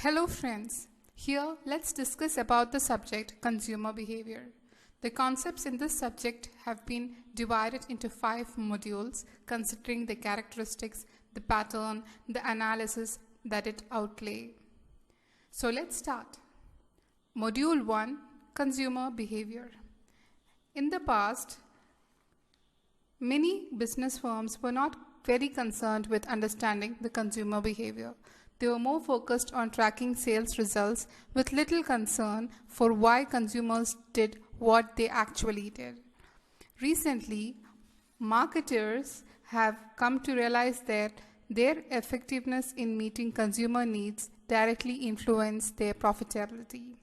Hello friends, here let's discuss about the subject consumer behavior. The concepts in this subject have been divided into 5 modules considering the characteristics, the pattern, the analysis that it outlay. So let's start. Module 1, Consumer Behavior. In the past, many business firms were not very concerned with understanding the consumer behavior. They were more focused on tracking sales results with little concern for why consumers did what they actually did. Recently, marketers have come to realize that their effectiveness in meeting consumer needs directly influence their profitability.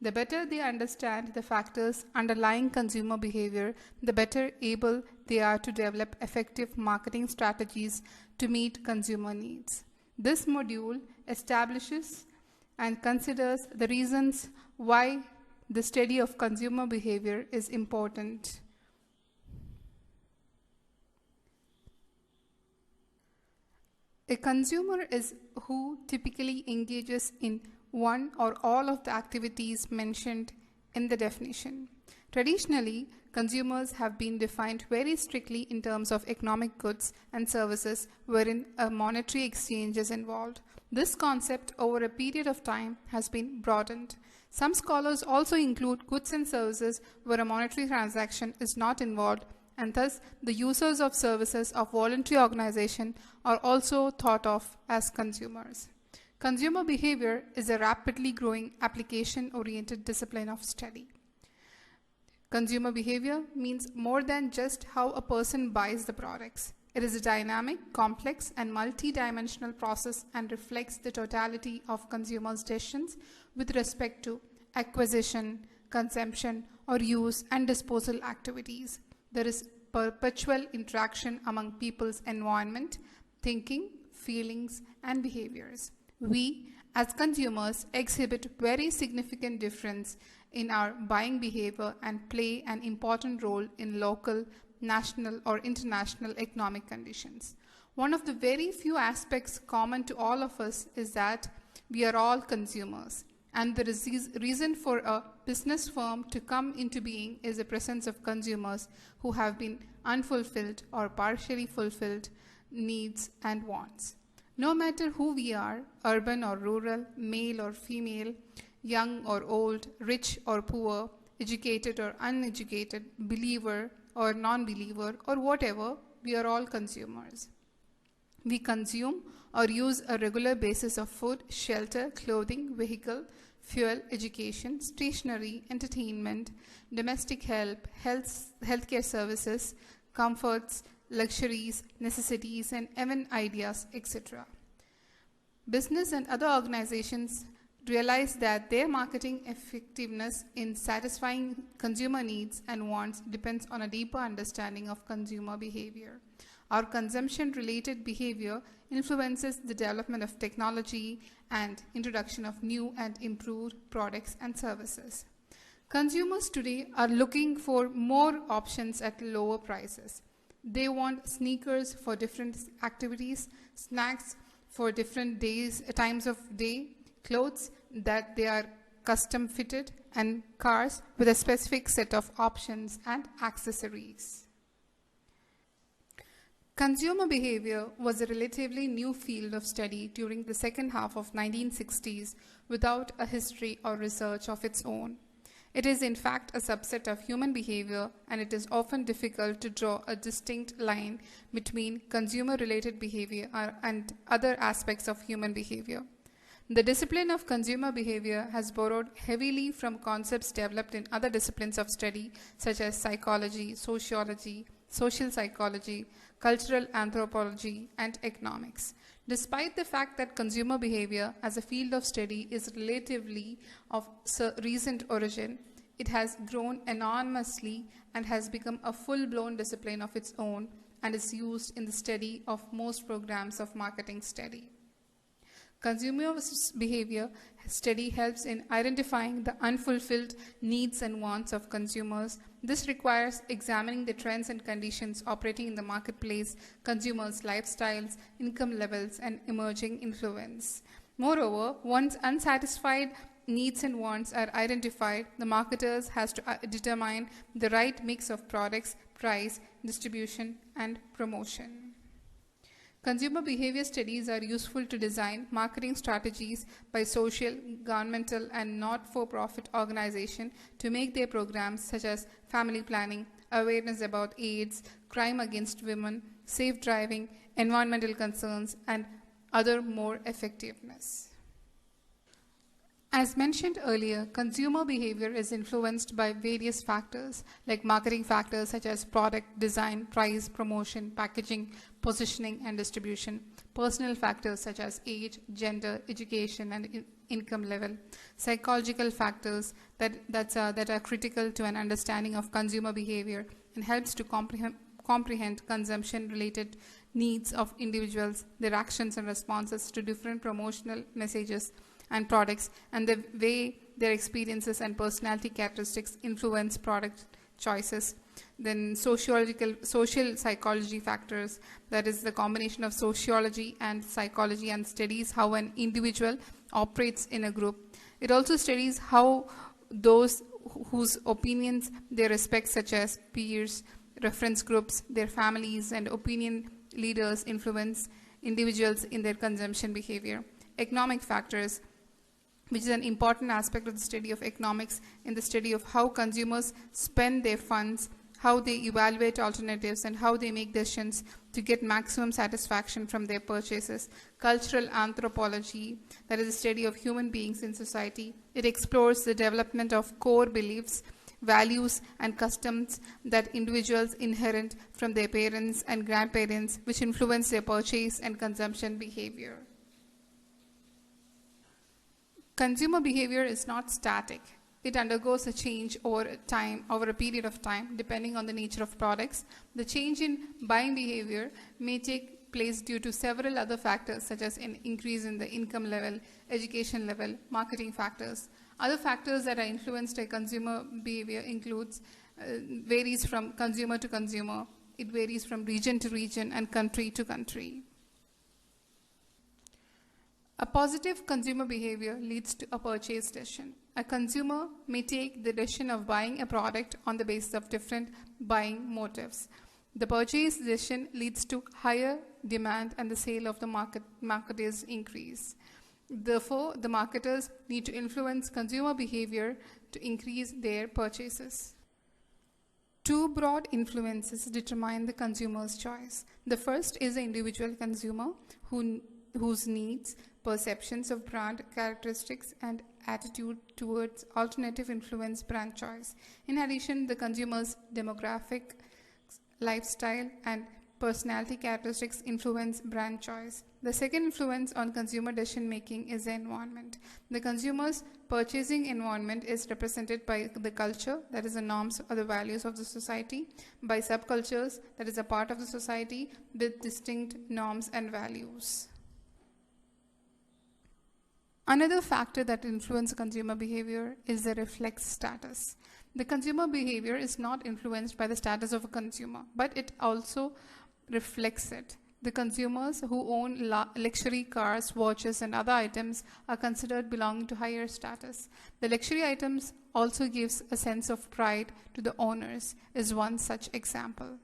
The better they understand the factors underlying consumer behavior, the better able they are to develop effective marketing strategies to meet consumer needs. This module establishes and considers the reasons why the study of consumer behavior is important. A consumer is who typically engages in one or all of the activities mentioned in the definition. Traditionally, consumers have been defined very strictly in terms of economic goods and services wherein a monetary exchange is involved. This concept over a period of time has been broadened. Some scholars also include goods and services where a monetary transaction is not involved, and thus the users of services of voluntary organization are also thought of as consumers. Consumer behavior is a rapidly growing application-oriented discipline of study. Consumer behavior means more than just how a person buys the products. It is a dynamic, complex, and multi-dimensional process and reflects the totality of consumers' decisions with respect to acquisition, consumption, or use and disposal activities. There is perpetual interaction among people's environment, thinking, feelings, and behaviors. We, as consumers, exhibit very significant difference in our buying behavior and play an important role in local, national, or international economic conditions. One of the very few aspects common to all of us is that we are all consumers, and the reason for a business firm to come into being is the presence of consumers who have been unfulfilled or partially fulfilled needs and wants. No matter who we are, urban or rural, male or female, young or old, rich or poor, educated or uneducated, believer or non-believer, or whatever, we are all consumers. We consume or use a regular basis of food, shelter, clothing, vehicle, fuel, education, stationery, entertainment, domestic help, healthcare services, comforts, luxuries, necessities, and even ideas, etc. Business and other organizations realize that their marketing effectiveness in satisfying consumer needs and wants depends on a deeper understanding of consumer behavior. Our consumption-related behavior influences the development of technology and introduction of new and improved products and services. Consumers today are looking for more options at lower prices. They want sneakers for different activities, snacks for different times of day, clothes that they are custom fitted, and cars with a specific set of options and accessories. Consumer behavior was a relatively new field of study during the second half of 1960s without a history or research of its own. It is in fact a subset of human behavior, and it is often difficult to draw a distinct line between consumer-related behavior and other aspects of human behavior. The discipline of consumer behavior has borrowed heavily from concepts developed in other disciplines of study such as psychology, sociology, social psychology, cultural anthropology, and economics. Despite the fact that consumer behavior as a field of study is relatively of recent origin, it has grown enormously and has become a full-blown discipline of its own and is used in the study of most programs of marketing study. Consumer behavior study helps in identifying the unfulfilled needs and wants of consumers. This requires examining the trends and conditions operating in the marketplace, consumers' lifestyles, income levels, and emerging influence. Moreover, once unsatisfied needs and wants are identified, the marketers has to determine the right mix of products, price, distribution, and promotion. Consumer behavior studies are useful to design marketing strategies by social, governmental, and not-for-profit organizations to make their programs such as family planning, awareness about AIDS, crime against women, safe driving, environmental concerns, and other more effectiveness. As mentioned earlier, consumer behavior is influenced by various factors like marketing factors such as product, design, price, promotion, packaging, positioning, and distribution, personal factors such as age, gender, education, and income level, psychological factors that are critical to an understanding of consumer behavior and helps to comprehend consumption-related needs of individuals, their actions and responses to different promotional messages and products, and the way their experiences and personality characteristics influence product choices. Then social psychology factors, that is the combination of sociology and psychology, and studies how an individual operates in a group. It also studies how those whose opinions they respect, such as peers, reference groups, their families, and opinion leaders influence individuals in their consumption behavior. Economic factors, which is an important aspect of the study of economics, in the study of how consumers spend their funds, how they evaluate alternatives, and how they make decisions to get maximum satisfaction from their purchases. Cultural anthropology, that is the study of human beings in society. It explores the development of core beliefs, values, and customs that individuals inherit from their parents and grandparents, which influence their purchase and consumption behavior. Consumer behavior is not static. It undergoes a change over a period of time, depending on the nature of products. The change in buying behavior may take place due to several other factors, such as an increase in the income level, education level, marketing factors. Other factors that are influenced by consumer behavior varies from consumer to consumer. It varies from region to region and country to country. A positive consumer behavior leads to a purchase decision. A consumer may take the decision of buying a product on the basis of different buying motives. The purchase decision leads to higher demand and the sale of the marketers increase. Therefore, the marketers need to influence consumer behavior to increase their purchases. Two broad influences determine the consumer's choice. The first is the individual consumer whose needs, perceptions of brand characteristics, and attitude towards alternative influence brand choice. In addition, the consumer's demographic, lifestyle, and personality characteristics influence brand choice. The second influence on consumer decision making is the environment. The consumer's purchasing environment is represented by the culture, that is the norms or the values of the society, by subcultures, that is a part of the society with distinct norms and values. Another factor that influences consumer behavior is the reflex status. The consumer behavior is not influenced by the status of a consumer, but it also reflects it. The consumers who own luxury cars, watches, and other items are considered belonging to higher status. The luxury items also gives a sense of pride to the owners, is one such example.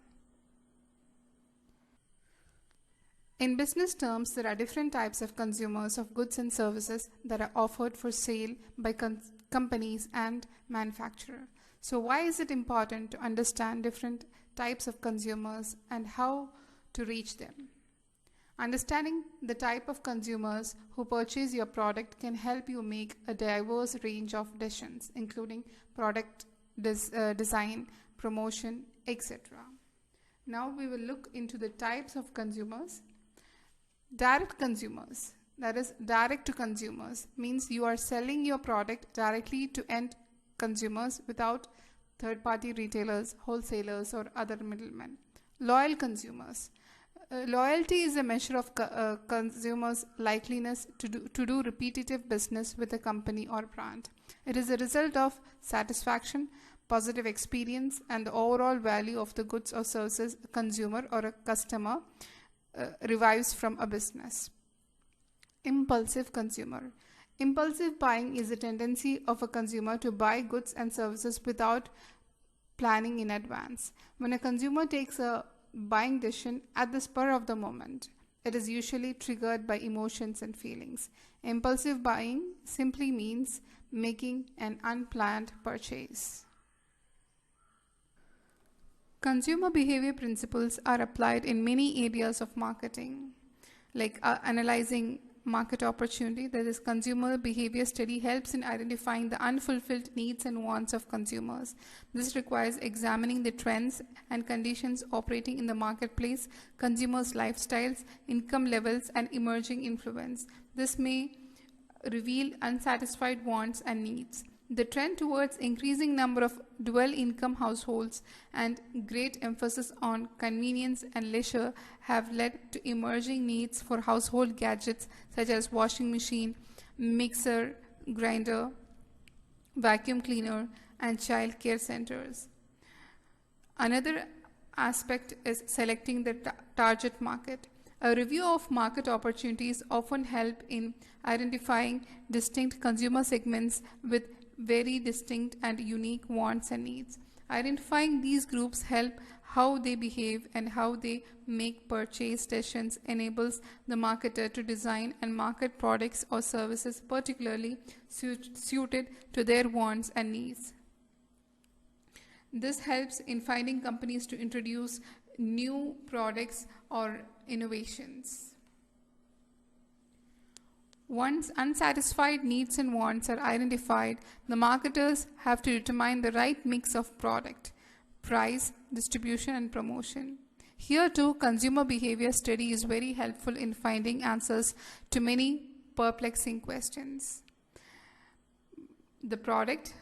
In business terms, there are different types of consumers of goods and services that are offered for sale by companies and manufacturers. So why is it important to understand different types of consumers and how to reach them? Understanding the type of consumers who purchase your product can help you make a diverse range of decisions, including product design, promotion, etc. Now we will look into the types of consumers. Direct consumers, that is direct to consumers, means you are selling your product directly to end consumers without third-party retailers, wholesalers, or other middlemen. Loyal consumers. Loyalty is a measure of consumers' likeliness to do repetitive business with a company or brand. It is a result of satisfaction, positive experience, and the overall value of the goods or services a consumer or a customer revives from a business. Impulsive consumer. Impulsive buying is a tendency of a consumer to buy goods and services without planning in advance. When a consumer takes a buying decision at the spur of the moment, it is usually triggered by emotions and feelings. Impulsive buying simply means making an unplanned purchase. Consumer behavior principles are applied in many areas of marketing, like analyzing market opportunity. That is, consumer behavior study helps in identifying the unfulfilled needs and wants of consumers. This requires examining the trends and conditions operating in the marketplace, consumers' lifestyles, income levels, and emerging influence. This may reveal unsatisfied wants and needs. The trend towards increasing number of dual income households and great emphasis on convenience and leisure have led to emerging needs for household gadgets such as washing machine, mixer, grinder, vacuum cleaner, and child care centers. Another aspect is selecting the target market. A review of market opportunities often help in identifying distinct consumer segments with very distinct and unique wants and needs. Identifying these groups help how they behave and how they make purchase decisions enables the marketer to design and market products or services particularly suited to their wants and needs. This helps in finding companies to introduce new products or innovations. Once unsatisfied needs and wants are identified, the marketers have to determine the right mix of product, price, distribution, and promotion. Here too, consumer behavior study is very helpful in finding answers to many perplexing questions. The product.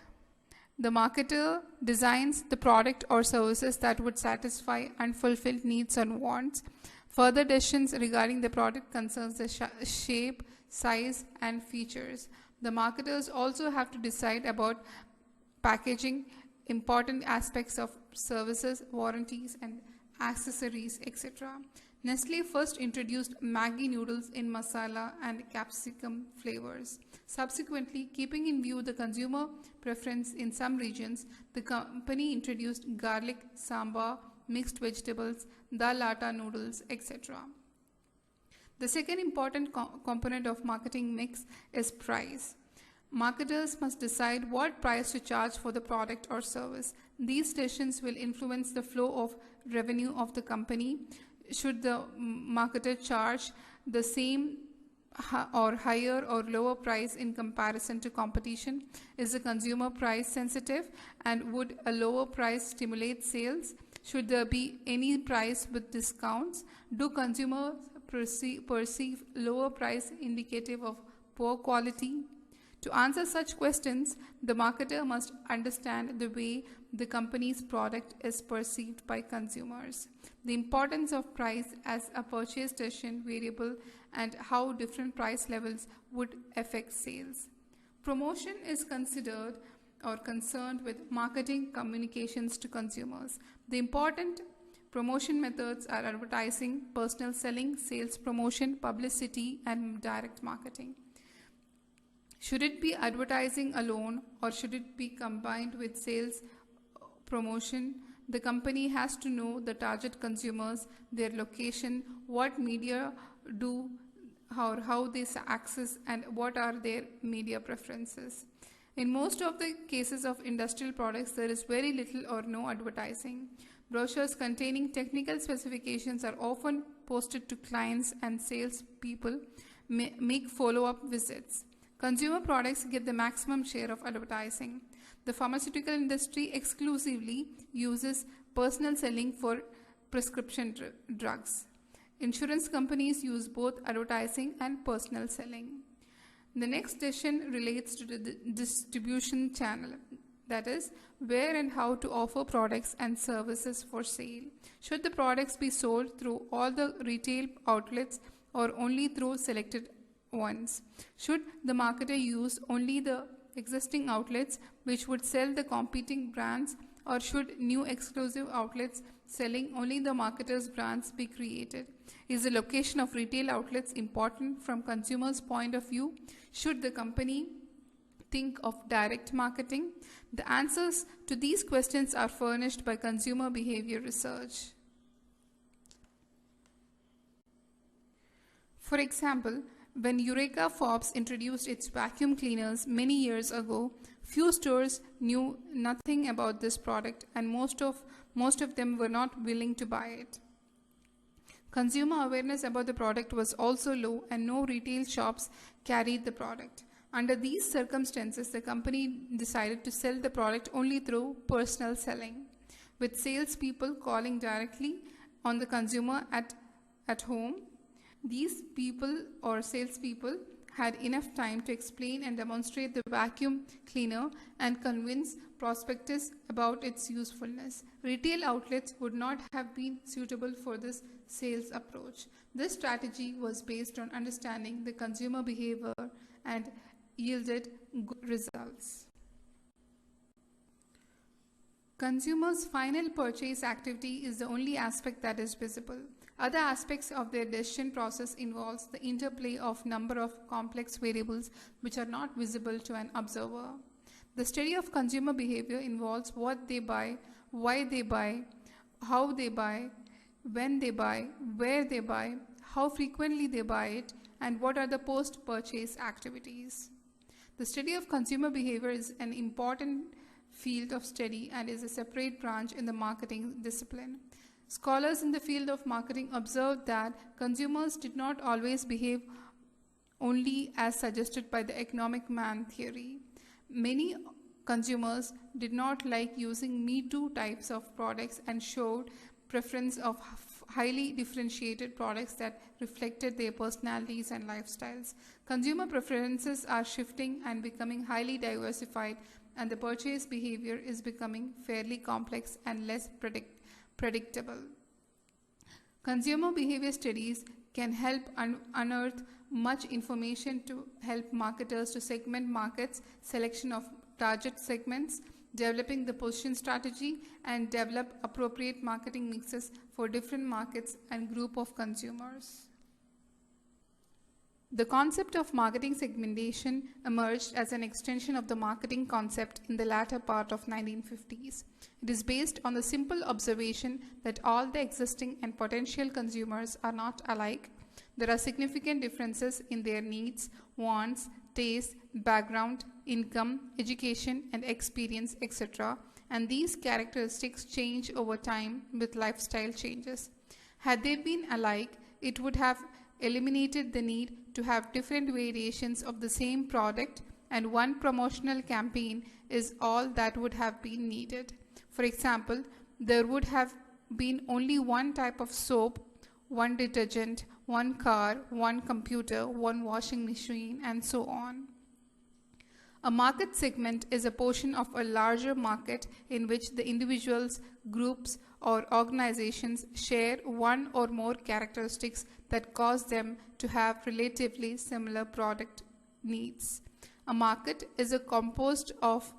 The marketer designs the product or services that would satisfy unfulfilled needs and wants. Further decisions regarding the product concerns the shape, size, and features. The marketers also have to decide about packaging, important aspects of services, warranties, and accessories, etc. Nestle first introduced Maggi noodles in masala and capsicum flavors. Subsequently, keeping in view the consumer preference in some regions, the company introduced garlic, sambar, mixed vegetables, dal lata noodles, etc. The second important component of marketing mix is price. Marketers must decide what price to charge for the product or service. These decisions will influence the flow of revenue of the company. Should the marketer charge the same or higher or lower price in comparison to competition? Is the consumer price sensitive, and would a lower price stimulate sales? Should there be any price with discounts? Do consumers perceive lower price indicative of poor quality? To answer such questions, the marketer must understand the way the company's product is perceived by consumers, the importance of price as a purchase decision variable, and how different price levels would affect sales. Promotion is considered or concerned with marketing communications to consumers. The important promotion methods are advertising, personal selling, sales promotion, publicity, and direct marketing. Should it be advertising alone, or should it be combined with sales promotion? The company has to know the target consumers, their location, what media do, how they access, and what are their media preferences. In most of the cases of industrial products, there is very little or no advertising. Brochures containing technical specifications are often posted to clients, and salespeople make follow-up visits. Consumer products get the maximum share of advertising. The pharmaceutical industry exclusively uses personal selling for prescription drugs. Insurance companies use both advertising and personal selling. The next decision relates to the distribution channel, that is, where and how to offer products and services for sale. Should the products be sold through all the retail outlets or only through selected ones? Should the marketer use only the existing outlets which would sell the competing brands, or should new exclusive outlets selling only the marketer's brands be created? Is the location of retail outlets important from consumers' point of view? Should the company think of direct marketing? The answers to these questions are furnished by consumer behavior research. For example, when Eureka Forbes introduced its vacuum cleaners many years ago, few stores knew nothing about this product, and most of them were not willing to buy it. Consumer awareness about the product was also low, and no retail shops carried the product. Under these circumstances, the company decided to sell the product only through personal selling, with salespeople calling directly on the consumer at home. These people or salespeople had enough time to explain and demonstrate the vacuum cleaner and convince prospectus about its usefulness. Retail outlets would not have been suitable for this sales approach. This strategy was based on understanding the consumer behavior and yielded good results. Consumers' final purchase activity is the only aspect that is visible. Other aspects of their decision process involves the interplay of number of complex variables which are not visible to an observer. The study of consumer behavior involves what they buy, why they buy, how they buy, when they buy, where they buy, how frequently they buy it, and what are the post-purchase activities. The study of consumer behavior is an important field of study and is a separate branch in the marketing discipline. Scholars in the field of marketing observed that consumers did not always behave only as suggested by the economic man theory. Many consumers did not like using Me Too types of products and showed preference of highly differentiated products that reflected their personalities and lifestyles. Consumer preferences are shifting and becoming highly diversified, and the purchase behavior is becoming fairly complex and less predictable. Consumer behavior studies can help unearth much information to help marketers to segment markets, selection of target segments, developing the position strategy, and develop appropriate marketing mixes for different markets and group of consumers. The concept of marketing segmentation emerged as an extension of the marketing concept in the latter part of 1950s. It is based on the simple observation that all the existing and potential consumers are not alike. There are significant differences in their needs, wants, tastes, background, income, education, and experience, etc., and these characteristics change over time with lifestyle changes. Had they been alike, it would have eliminated the need to have different variations of the same product, and one promotional campaign is all that would have been needed. For example, there would have been only one type of soap, one detergent, one car, one computer, one washing machine, and so on. A market segment is a portion of a larger market in which the individuals, groups, or organizations share one or more characteristics that cause them to have relatively similar product needs. A market is composed of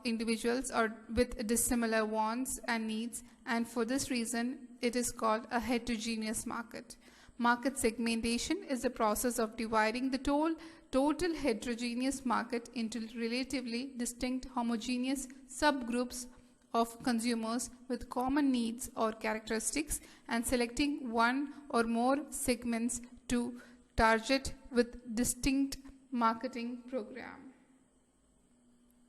individuals or with dissimilar wants and needs, and for this reason it is called a heterogeneous market. Market segmentation is the process of dividing the total heterogeneous market into relatively distinct homogeneous subgroups of consumers with common needs or characteristics and selecting one or more segments to target with distinct marketing program.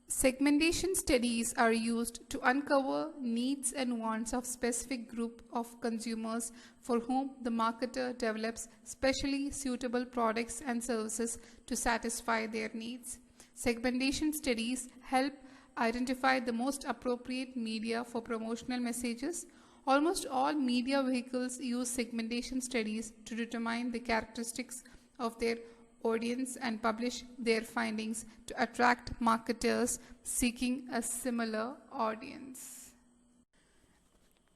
Segmentation studies are used to uncover needs and wants of specific group of consumers for whom the marketer develops specially suitable products and services to satisfy their needs. Segmentation studies help identify the most appropriate media for promotional messages. Almost all media vehicles use segmentation studies to determine the characteristics of their audience and publish their findings to attract marketers seeking a similar audience.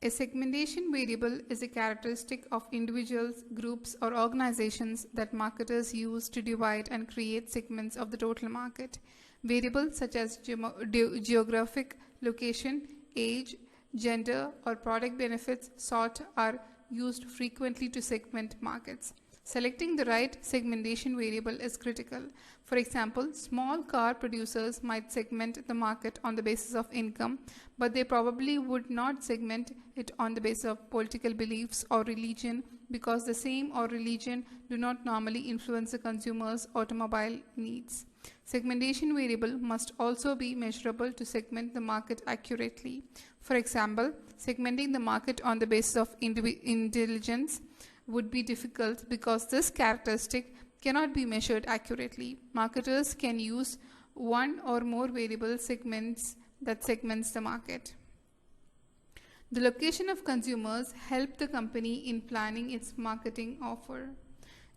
A segmentation variable is a characteristic of individuals, groups, or organizations that marketers use to divide and create segments of the total market. Variables such as geographic location, age, gender, or product benefits sought are used frequently to segment markets. Selecting the right segmentation variable is critical. For example, small car producers might segment the market on the basis of income, but they probably would not segment it on the basis of political beliefs or religion, because the same or religion do not normally influence the consumer's automobile needs. Segmentation variable must also be measurable to segment the market accurately. For example, segmenting the market on the basis of intelligence would be difficult because this characteristic cannot be measured accurately. Marketers can use one or more variable segments that segments the market. The location of consumers help the company in planning its marketing offer.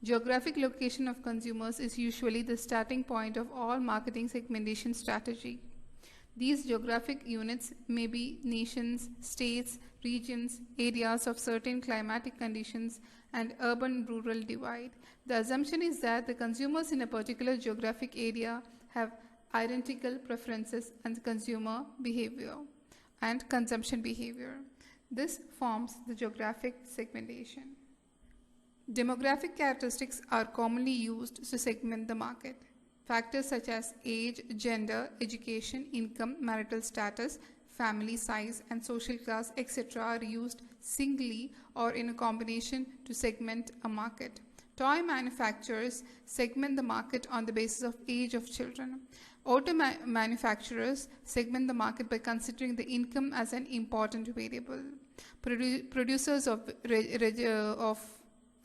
Geographic location of consumers is usually the starting point of all marketing segmentation strategy. These geographic units may be nations, states, regions, areas of certain climatic conditions, and urban-rural divide. The assumption is that the consumers in a particular geographic area have identical preferences and consumer behavior and consumption behavior. This forms the geographic segmentation. Demographic characteristics are commonly used to segment the market. Factors such as age, gender, education, income, marital status, family size, and social class, etc. are used singly or in a combination to segment a market. Toy manufacturers segment the market on the basis of age of children. Auto manufacturers segment the market by considering the income as an important variable. Producers of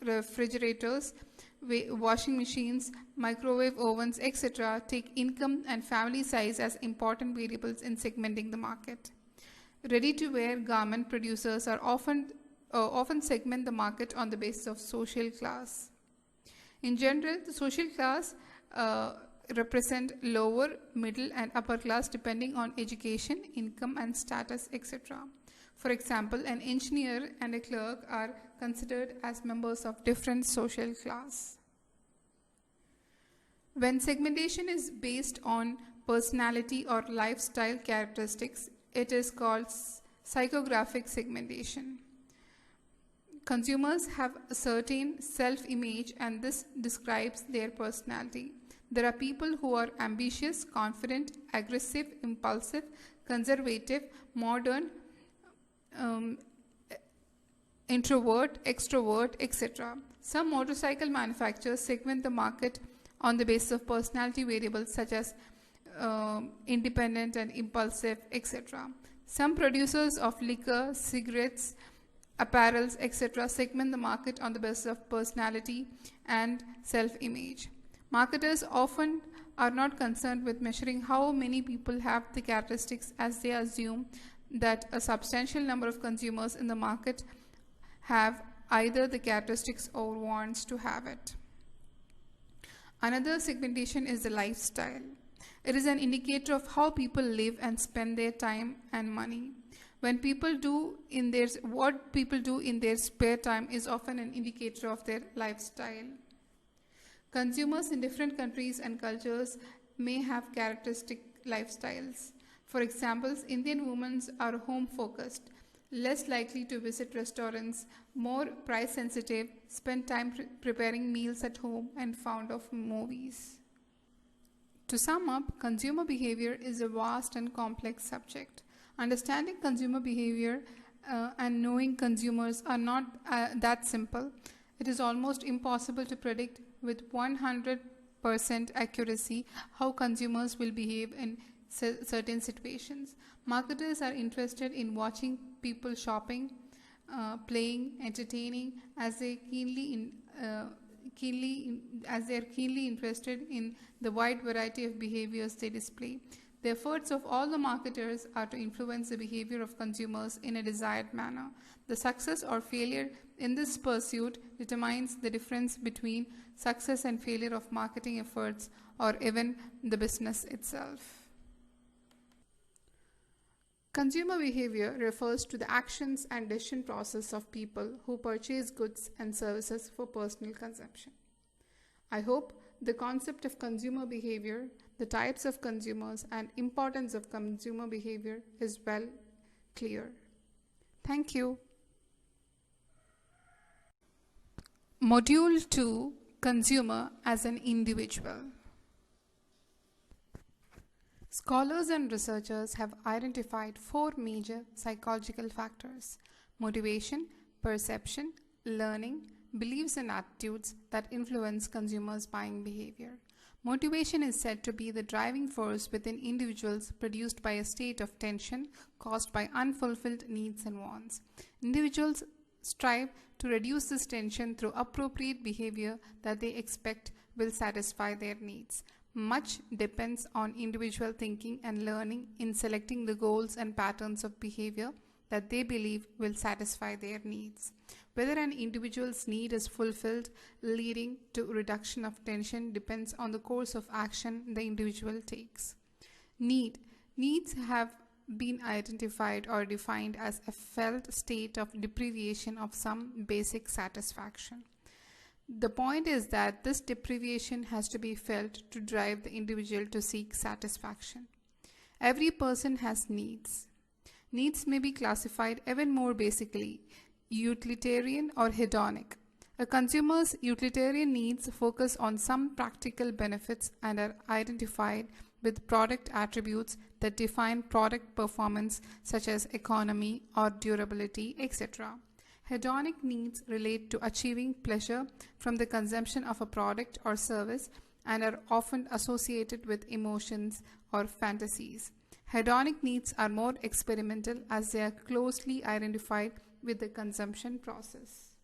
refrigerators, washing machines, microwave ovens, etc. take income and family size as important variables in segmenting the market. Ready-to-wear garment producers are often segment the market on the basis of social class. In general, the social class represent lower, middle, and upper class depending on education, income, and status, etc. For example, an engineer and a clerk are considered as members of different social class. When segmentation is based on personality or lifestyle characteristics, it is called psychographic segmentation. Consumers have a certain self-image, and this describes their personality. There are people who are ambitious, confident, aggressive, impulsive, conservative, modern, introvert, extrovert, etc. Some motorcycle manufacturers segment the market on the basis of personality variables such as independent and impulsive, etc. Some producers of liquor, cigarettes, apparels, etc. segment the market on the basis of personality and self-image. Marketers often are not concerned with measuring how many people have the characteristics, as they assume that a substantial number of consumers in the market have either the characteristics or wants to have it. Another segmentation is the lifestyle. It is an indicator of how people live and spend their time and money. What people do in their spare time is often an indicator of their lifestyle. Consumers in different countries and cultures may have characteristic lifestyles. For example, Indian women are home-focused, less likely to visit restaurants, more price-sensitive, spend time preparing meals at home, and fond of movies. To sum up, consumer behavior is a vast and complex subject. Understanding consumer behavior and knowing consumers are not that simple. It is almost impossible to predict with 100% accuracy how consumers will behave in certain situations. Marketers are interested in watching people shopping, playing, entertaining, as they are keenly interested in the wide variety of behaviors they display. The efforts of all the marketers are to influence the behavior of consumers in a desired manner. The success or failure in this pursuit determines the difference between success and failure of marketing efforts, or even the business itself. Consumer behavior refers to the actions and decision process of people who purchase goods and services for personal consumption. I hope the concept of consumer behavior the types of consumers and importance of consumer behavior is well clear. Thank you. Module 2, Consumer as an Individual. Scholars and researchers have identified 4 major psychological factors: motivation, perception, learning, beliefs and attitudes that influence consumers' buying behavior. Motivation is said to be the driving force within individuals produced by a state of tension caused by unfulfilled needs and wants. Individuals strive to reduce this tension through appropriate behavior that they expect will satisfy their needs. Much depends on individual thinking and learning in selecting the goals and patterns of behavior that they believe will satisfy their needs. Whether an individual's need is fulfilled, leading to reduction of tension, depends on the course of action the individual takes. Needs have been identified or defined as a felt state of deprivation of some basic satisfaction. The point is that this deprivation has to be felt to drive the individual to seek satisfaction. Every person has needs. Needs may be classified even more basically, utilitarian or hedonic. A consumer's utilitarian needs focus on some practical benefits and are identified with product attributes that define product performance, such as economy or durability, etc. Hedonic needs relate to achieving pleasure from the consumption of a product or service and are often associated with emotions or fantasies. Hedonic needs are more experimental as they are closely identified with the consumption process.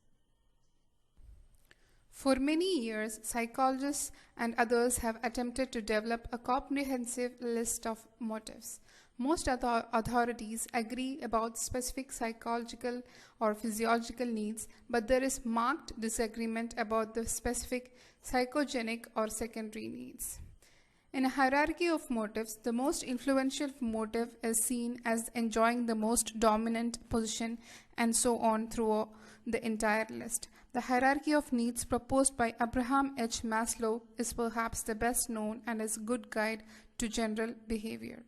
For many years, psychologists and others have attempted to develop a comprehensive list of motives. Most authorities agree about specific psychological or physiological needs, but there is marked disagreement about the specific psychogenic or secondary needs. In a hierarchy of motives, the most influential motive is seen as enjoying the most dominant position, and so on through the entire list. The hierarchy of needs proposed by Abraham H. Maslow is perhaps the best known and is a good guide to general behavior.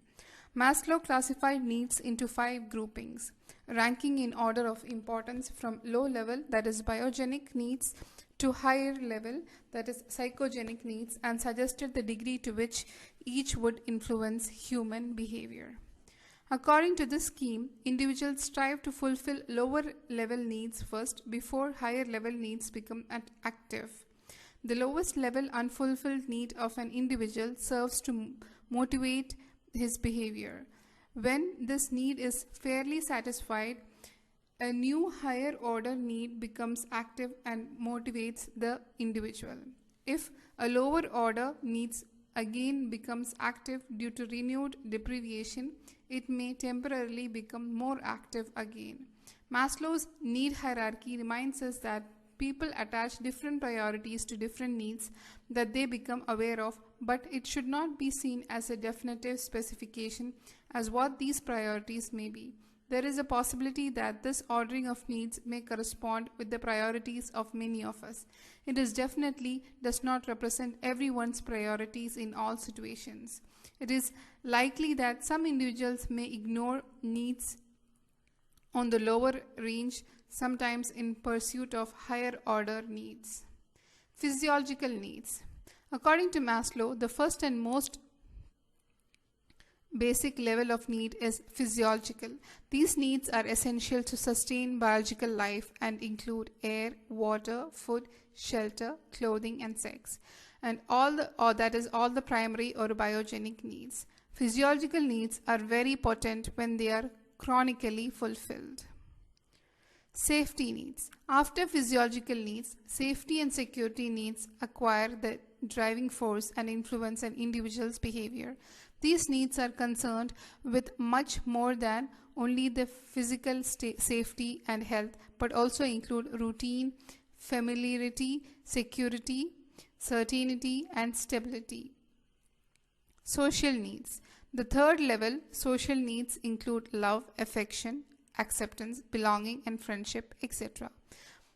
Maslow classified needs into 5 groupings, ranking in order of importance from low level, that is biogenic needs, to higher level, that is psychogenic needs, and suggested the degree to which each would influence human behavior. According to this scheme, individuals strive to fulfill lower level needs first before higher level needs become active. The lowest level unfulfilled need of an individual serves to motivate his behavior. When this need is fairly satisfied, a new higher order need becomes active and motivates the individual. If a lower order needs again becomes active due to renewed deprivation, it may temporarily become more active again. Maslow's need hierarchy reminds us that people attach different priorities to different needs that they become aware of, but it should not be seen as a definitive specification as what these priorities may be. There is a possibility that this ordering of needs may correspond with the priorities of many of us. It definitely does not represent everyone's priorities in all situations. It is likely that some individuals may ignore needs on the lower range, sometimes in pursuit of higher order needs. Physiological needs. According to Maslow, the first and most basic level of need is physiological. These needs are essential to sustain biological life and include air, water, food, shelter, clothing, and sex, and all the primary or biogenic needs. Physiological needs are very potent when they are chronically fulfilled. Safety needs. After physiological needs, safety and security needs acquire the driving force and influence an individual's behavior. These needs are concerned with much more than only the physical safety and health, but also include routine, familiarity, security, certainty, and stability. Social needs. The third level, social needs, include love, affection, acceptance, belonging, and friendship, etc.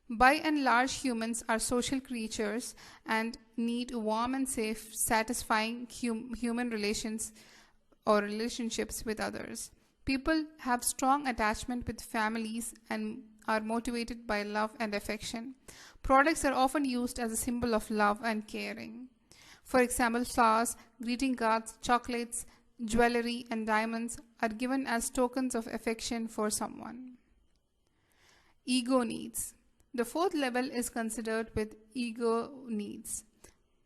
By and large, humans are social creatures and need warm and safe, satisfying human relations or relationships with others. People have strong attachment with families and are motivated by love and affection. Products are often used as a symbol of love and caring. For example, flowers, greeting cards, chocolates, jewelry, and diamonds are given as tokens of affection for someone. Ego needs. The fourth level is considered with ego needs.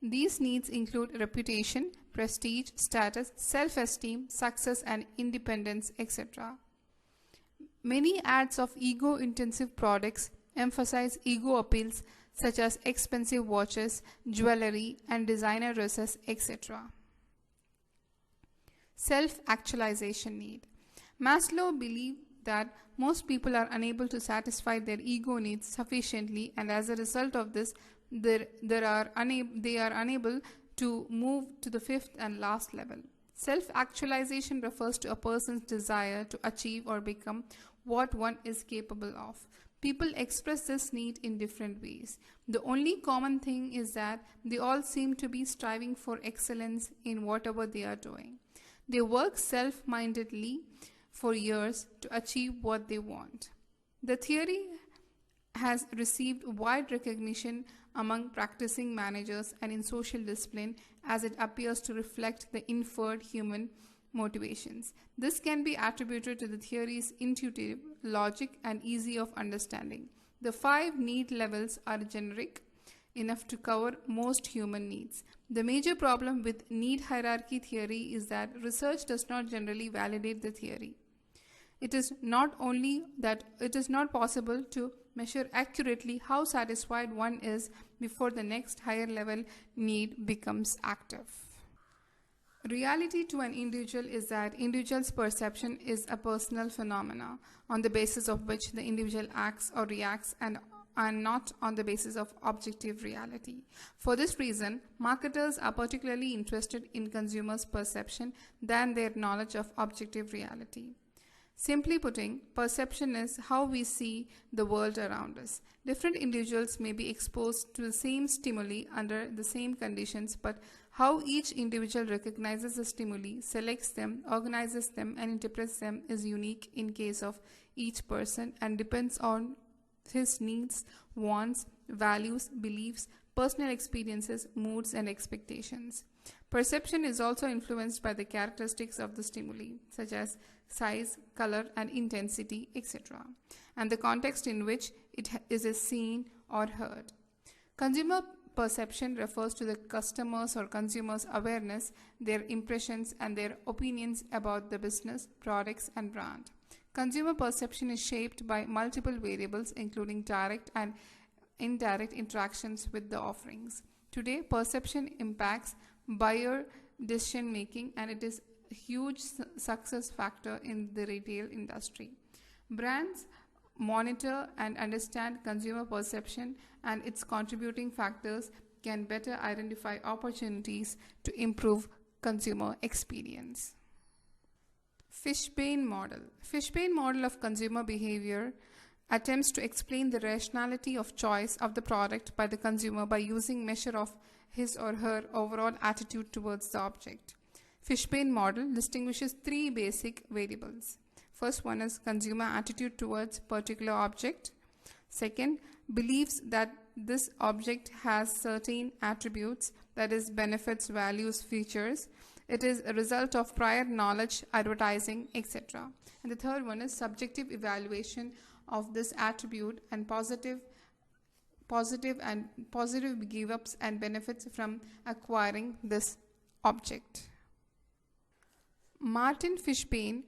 These needs include reputation, prestige, status, self-esteem, success, and independence, etc. Many ads of ego-intensive products emphasize ego appeals such as expensive watches, jewelry, and designer dresses, etc. Self-actualization need. Maslow believed that most people are unable to satisfy their ego needs sufficiently, and as a result of this, they are unable to move to the fifth and last level. Self-actualization refers to a person's desire to achieve or become what one is capable of. People express this need in different ways. The only common thing is that they all seem to be striving for excellence in whatever they are doing. They work self-mindedly for years to achieve what they want. The theory has received wide recognition among practicing managers and in social discipline, as it appears to reflect the inferred human motivations. This can be attributed to the theory's intuitive logic and easy of understanding. The 5 need levels are generic enough to cover most human needs. The major problem with need hierarchy theory is that research does not generally validate the theory. It is not only that it is not possible to measure accurately how satisfied one is before the next higher level need becomes active. Reality to an individual is that individual's perception is a personal phenomena on the basis of which the individual acts or reacts and not on the basis of objective reality. For this reason, marketers are particularly interested in consumers' perception than their knowledge of objective reality. Simply putting, perception is how we see the world around us. Different individuals may be exposed to the same stimuli under the same conditions, but how each individual recognizes the stimuli, selects them, organizes them, and interprets them is unique in case of each person and depends on his needs, wants, values, beliefs, personal experiences, moods, and expectations. Perception is also influenced by the characteristics of the stimuli, such as size, color, and intensity, etc., and the context in which it is seen or heard. Consumer perception refers to the customers' or consumers' awareness, their impressions, and their opinions about the business, products, and brand. Consumer perception is shaped by multiple variables, including direct and indirect interactions with the offerings. Today, perception impacts buyer decision making, and it is a huge success factor in the retail industry. Brands monitor and understand consumer perception, and its contributing factors can better identify opportunities to improve consumer experience. FISHBEIN model. FISHBEIN model of consumer behavior attempts to explain the rationality of choice of the product by the consumer by using measure of his or her overall attitude towards the object. FISHBEIN model distinguishes 3 basic variables. First one is consumer attitude towards particular object. Second, beliefs that this object has certain attributes, that is benefits, values, features. It is a result of prior knowledge, advertising, etc. And the third one is subjective evaluation of this attribute and positive give-ups and benefits from acquiring this object. Martin Fishbein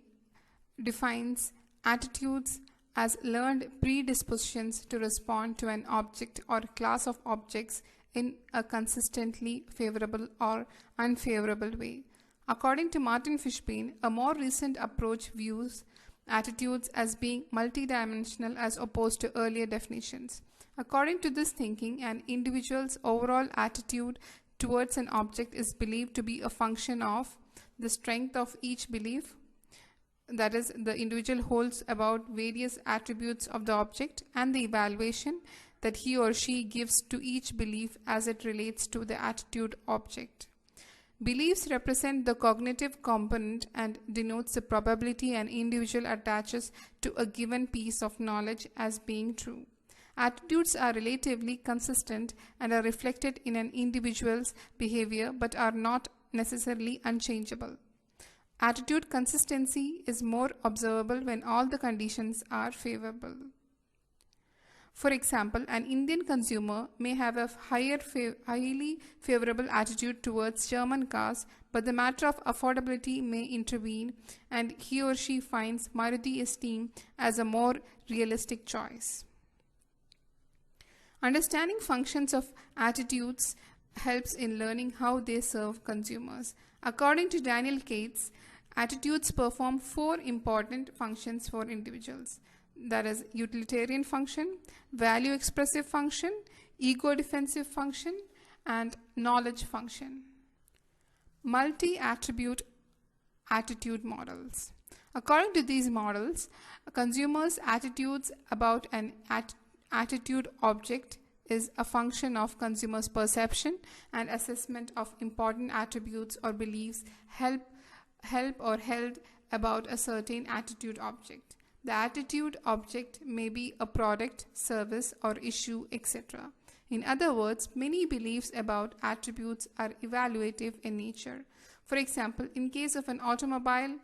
defines attitudes as learned predispositions to respond to an object or class of objects in a consistently favorable or unfavorable way. According to Martin Fishbein, a more recent approach views attitudes as being multidimensional as opposed to earlier definitions. According to this thinking, an individual's overall attitude towards an object is believed to be a function of the strength of each belief, that is, the individual holds about various attributes of the object, and the evaluation that he or she gives to each belief as it relates to the attitude object. Beliefs represent the cognitive component and denotes the probability an individual attaches to a given piece of knowledge as being true. Attitudes are relatively consistent and are reflected in an individual's behavior but are not necessarily unchangeable. Attitude consistency is more observable when all the conditions are favorable. For example, an Indian consumer may have a highly favorable attitude towards German cars, but the matter of affordability may intervene and he or she finds Maruti esteem as a more realistic choice. Understanding functions of attitudes helps in learning how they serve consumers. According to Daniel KATZ, attitudes perform 4 important functions for individuals. That is utilitarian function, value expressive function, ego defensive function, and knowledge function. Multi-attribute attitude models. According to these models, a consumer's attitudes about an attitude object is a function of consumer's perception and assessment of important attributes or beliefs held about a certain attitude object. The attitude object may be a product, service, or issue, etc. In other words, many beliefs about attributes are evaluative in nature. For example, in case of an automobile,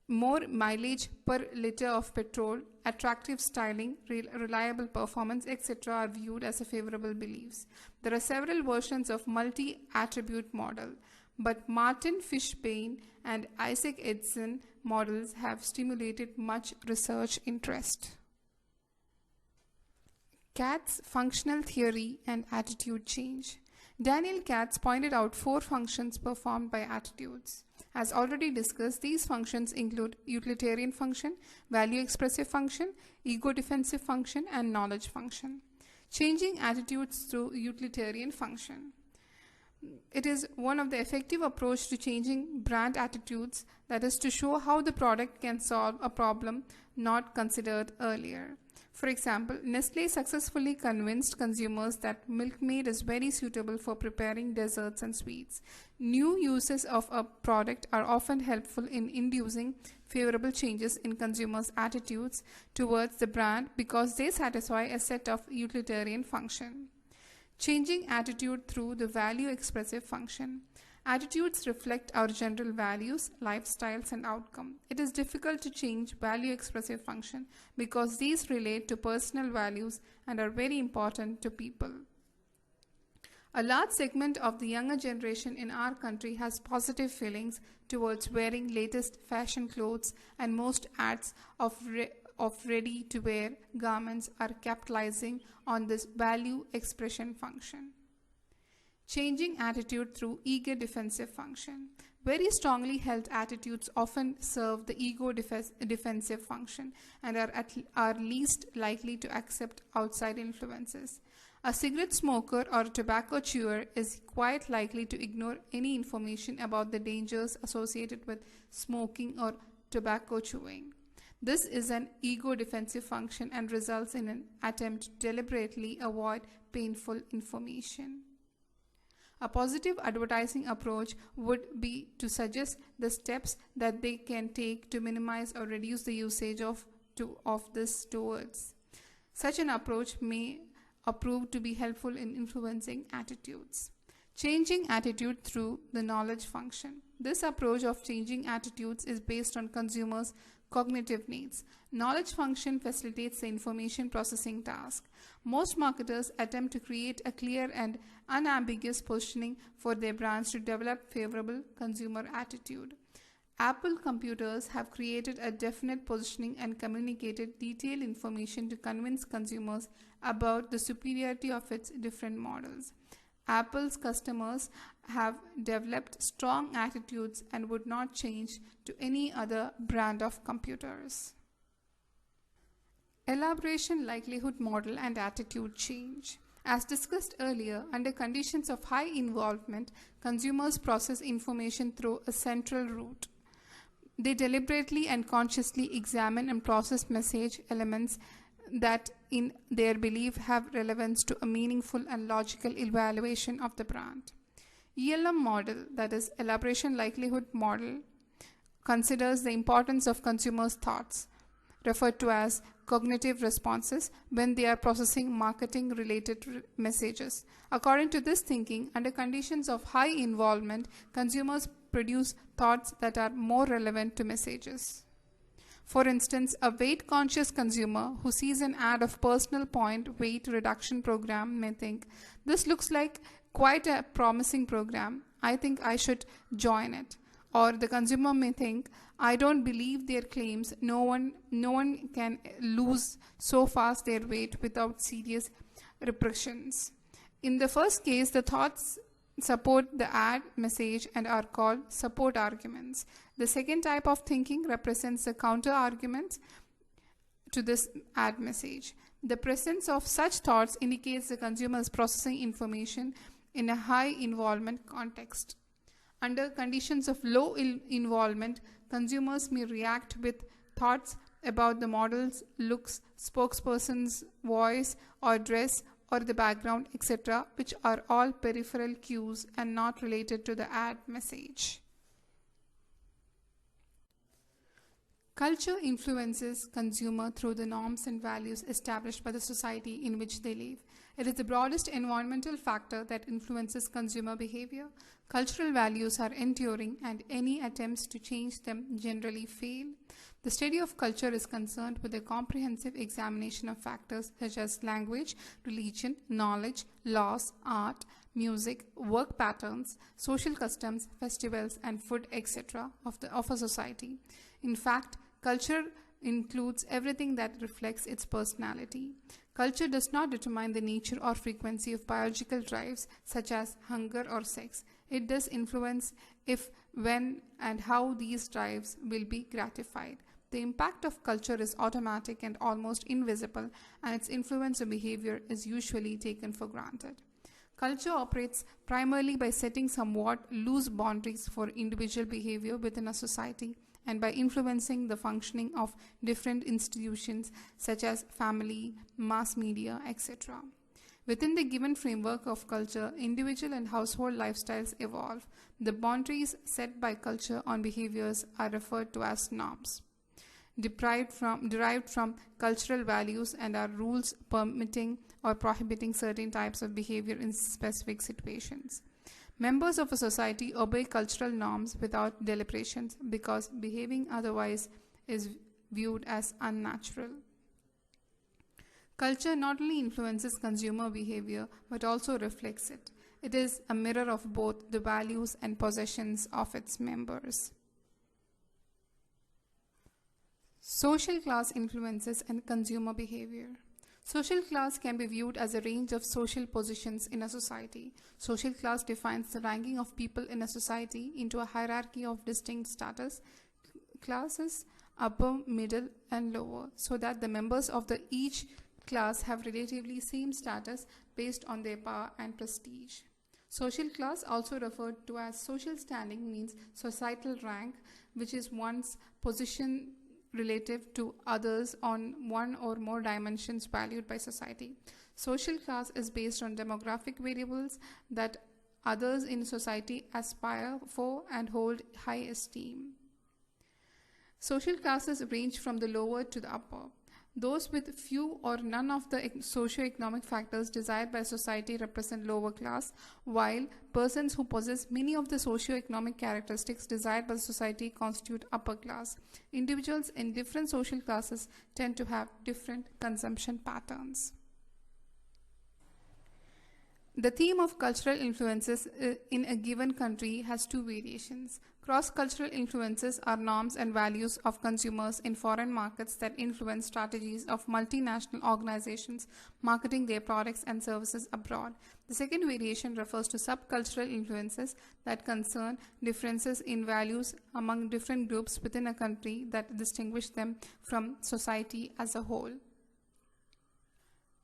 more mileage per liter of petrol, attractive styling, reliable performance, etc. are viewed as a favorable beliefs. There are several versions of multi-attribute model, but Martin Fishbein and Isaac Edson models have stimulated much research interest. KATZ functional theory and attitude change. Daniel KATZ pointed out 4 functions performed by attitudes. As already discussed, these functions include utilitarian function, value expressive function, ego defensive function, and knowledge function. Changing attitudes through utilitarian function. It is one of the effective approach to changing brand attitudes, that is to show how the product can solve a problem not considered earlier. For example, Nestle successfully convinced consumers that Milkmaid is very suitable for preparing desserts and sweets. New uses of a product are often helpful in inducing favorable changes in consumers' attitudes towards the brand because they satisfy a set of utilitarian function. Changing attitude through the value expressive function. Attitudes reflect our general values, lifestyles, and outcome. It is difficult to change value expressive function because these relate to personal values and are very important to people. A large segment of the younger generation in our country has positive feelings towards wearing latest fashion clothes, and most ads of ready-to-wear garments are capitalizing on this value expression function. Changing attitude through ego defensive function. Very strongly held attitudes often serve the ego defensive function and are least likely to accept outside influences. A cigarette smoker or a tobacco chewer is quite likely to ignore any information about the dangers associated with smoking or tobacco chewing. This is an ego defensive function and results in an attempt to deliberately avoid painful information. A positive advertising approach would be to suggest the steps that they can take to minimize or reduce the usage of these words. Such an approach may prove to be helpful in influencing attitudes. Changing attitude through the knowledge function. This approach of changing attitudes is based on consumers' cognitive needs. Knowledge function facilitates the information processing task. Most marketers attempt to create a clear and unambiguous positioning for their brands to develop favorable consumer attitude. Apple computers have created a definite positioning and communicated detailed information to convince consumers about the superiority of its different models. Apple's customers have developed strong attitudes and would not change to any other brand of computers. Elaboration likelihood model and attitude change. As discussed earlier, under conditions of high involvement, consumers process information through a central route. They deliberately and consciously examine and process message elements that in their belief have relevance to a meaningful and logical evaluation of the brand. ELM model, that is elaboration likelihood model, considers the importance of consumers' thoughts, referred to as cognitive responses, when they are processing marketing related messages. According to this thinking, under conditions of high involvement, consumers produce thoughts that are more relevant to messages. For instance, a weight-conscious consumer who sees an ad of personal point weight reduction program may think, this looks like quite a promising program, I think I should join it. Or the consumer may think, I don't believe their claims, no one can lose so fast their weight without serious repercussions. In the first case, the thoughts support the ad message and are called support arguments. The second type of thinking represents the counter arguments to this ad message. The presence of such thoughts indicates the consumer is processing information in a high involvement context. Under conditions of low involvement, consumers may react with thoughts about the model's looks, spokesperson's voice or dress, or the background, etc., which are all peripheral cues and not related to the ad message. Culture influences consumer through the norms and values established by the society in which they live. It is the broadest environmental factor that influences consumer behavior. Cultural values are enduring, and any attempts to change them generally fail. The study of culture is concerned with a comprehensive examination of factors such as language, religion, knowledge, laws, art, music, work patterns, social customs, festivals, and food, etc. of a society. In fact, culture includes everything that reflects its personality. Culture does not determine the nature or frequency of biological drives such as hunger or sex. It does influence if, when, and how these drives will be gratified. The impact of culture is automatic and almost invisible, and its influence on behavior is usually taken for granted. Culture operates primarily by setting somewhat loose boundaries for individual behavior within a society and by influencing the functioning of different institutions such as family, mass media, etc. Within the given framework of culture, individual and household lifestyles evolve. The boundaries set by culture on behaviors are referred to as norms, derived from cultural values, and are rules permitting or prohibiting certain types of behavior in specific situations. Members of a society obey cultural norms without deliberations because behaving otherwise is viewed as unnatural. Culture not only influences consumer behavior but also reflects it. It is a mirror of both the values and possessions of its members. Social class influences and consumer behavior. Social class can be viewed as a range of social positions in a society. Social class defines the ranking of people in a society into a hierarchy of distinct status classes, upper, middle, and lower, so that the members of each class have relatively same status based on their power and prestige. Social class, also referred to as social standing, means societal rank, which is one's position relative to others on one or more dimensions valued by society. Social class is based on demographic variables that others in society aspire for and hold high esteem. Social classes range from the lower to the upper. Those with few or none of the socio-economic factors desired by society represent lower class, while persons who possess many of the socio-economic characteristics desired by society constitute upper class. Individuals in different social classes tend to have different consumption patterns. The theme of cultural influences in a given country has two variations. Cross-cultural influences are norms and values of consumers in foreign markets that influence strategies of multinational organizations marketing their products and services abroad. The second variation refers to subcultural influences that concern differences in values among different groups within a country that distinguish them from society as a whole.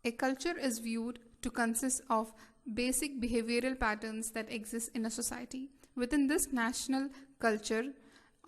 A culture is viewed to consist of basic behavioral patterns that exist in a society. Within this national culture,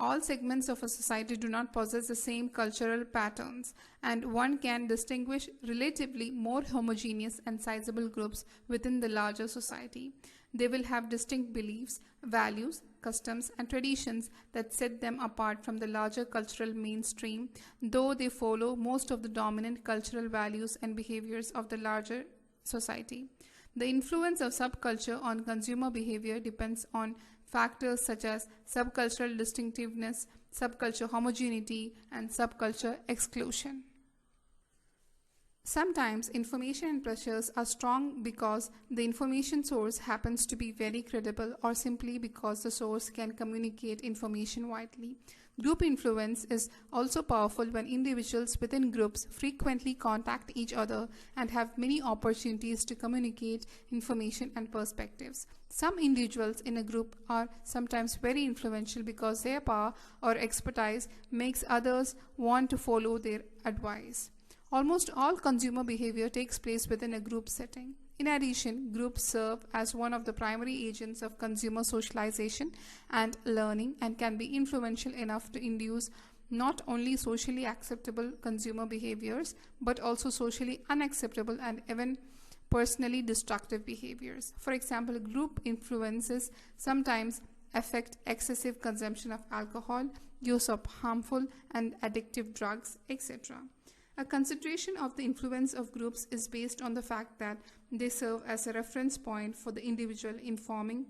All segments of a society do not possess the same cultural patterns, and one can distinguish relatively more homogeneous and sizable groups within the larger society. They will have distinct beliefs, values, customs, and traditions that set them apart from the larger cultural mainstream, though they follow most of the dominant cultural values and behaviors of the larger society. The influence of subculture on consumer behavior depends on factors such as subcultural distinctiveness, subculture homogeneity, and subculture exclusion. Sometimes information and pressures are strong because the information source happens to be very credible, or simply because the source can communicate information widely. Group influence is also powerful when individuals within groups frequently contact each other and have many opportunities to communicate information and perspectives. Some individuals in a group are sometimes very influential because their power or expertise makes others want to follow their advice. Almost all consumer behavior takes place within a group setting. In addition, groups serve as one of the primary agents of consumer socialization and learning, and can be influential enough to induce not only socially acceptable consumer behaviors, but also socially unacceptable and even personally destructive behaviors. For example, group influences sometimes affect excessive consumption of alcohol, use of harmful and addictive drugs, etc. A consideration of the influence of groups is based on the fact that they serve as a reference point for the individual in forming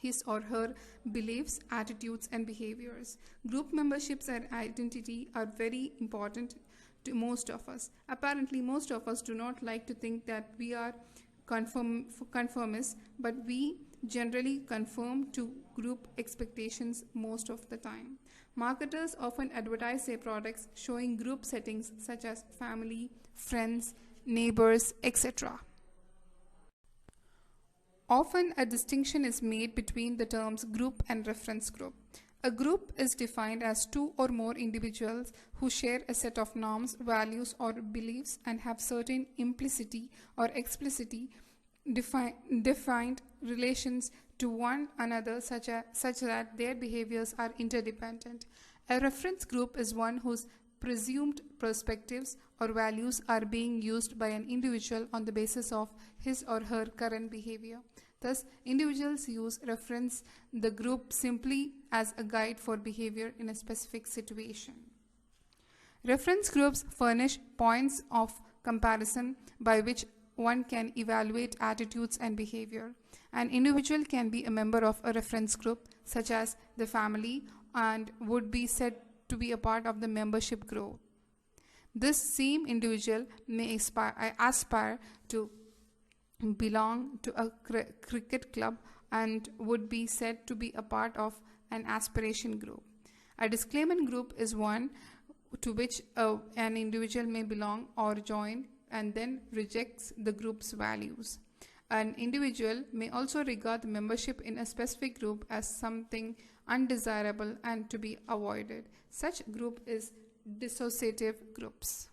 his or her beliefs, attitudes, and behaviors. Group memberships and identity are very important to most of us. Apparently, most of us do not like to think that we are conformists, but we generally conform to group expectations most of the time. Marketers often advertise their products showing group settings such as family, friends, neighbors, etc. Often a distinction is made between the terms group and reference group. A group is defined as two or more individuals who share a set of norms, values, or beliefs and have certain implicitly or explicitly defined relations to one another such that their behaviors are interdependent. A reference group is one whose presumed perspectives or values are being used by an individual on the basis of his or her current behavior. Thus, individuals reference the group simply as a guide for behavior in a specific situation. Reference groups furnish points of comparison by which one can evaluate attitudes and behavior. An individual can be a member of a reference group, such as the family, and would be said to be a part of the membership group. This same individual may aspire to belong to a cricket club and would be said to be a part of an aspiration group. A disclaimant group is one to which an individual may belong or join and then rejects the group's values. An individual may also regard the membership in a specific group as something undesirable and to be avoided. Such group is dissociative groups.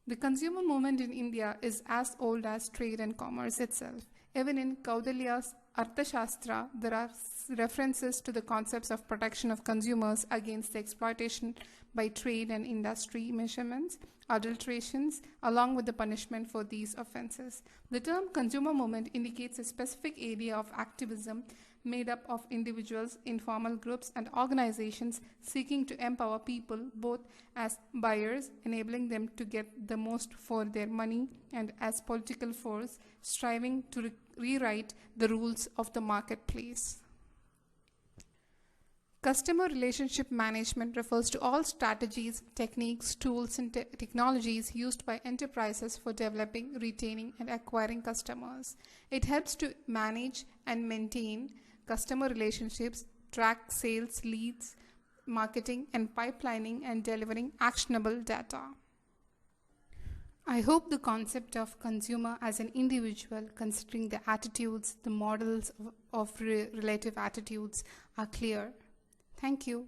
The consumer movement in India is as old as trade and commerce itself. Even in Kaudalya's Arthashastra, there are references to the concepts of protection of consumers against the exploitation by trade and industry measurements, adulterations, along with the punishment for these offenses. The term consumer movement indicates a specific area of activism made up of individuals, informal groups, and organizations seeking to empower people both as buyers, enabling them to get the most for their money, and as political force, striving to rewrite the rules of the marketplace. Customer relationship management refers to all strategies, techniques, tools, and technologies used by enterprises for developing, retaining, and acquiring customers. It helps to manage and maintain customer relationships, track sales, leads, marketing, and pipelining, and delivering actionable data. I hope the concept of consumer as an individual, considering the attitudes, the models of relative attitudes, are clear. Thank you.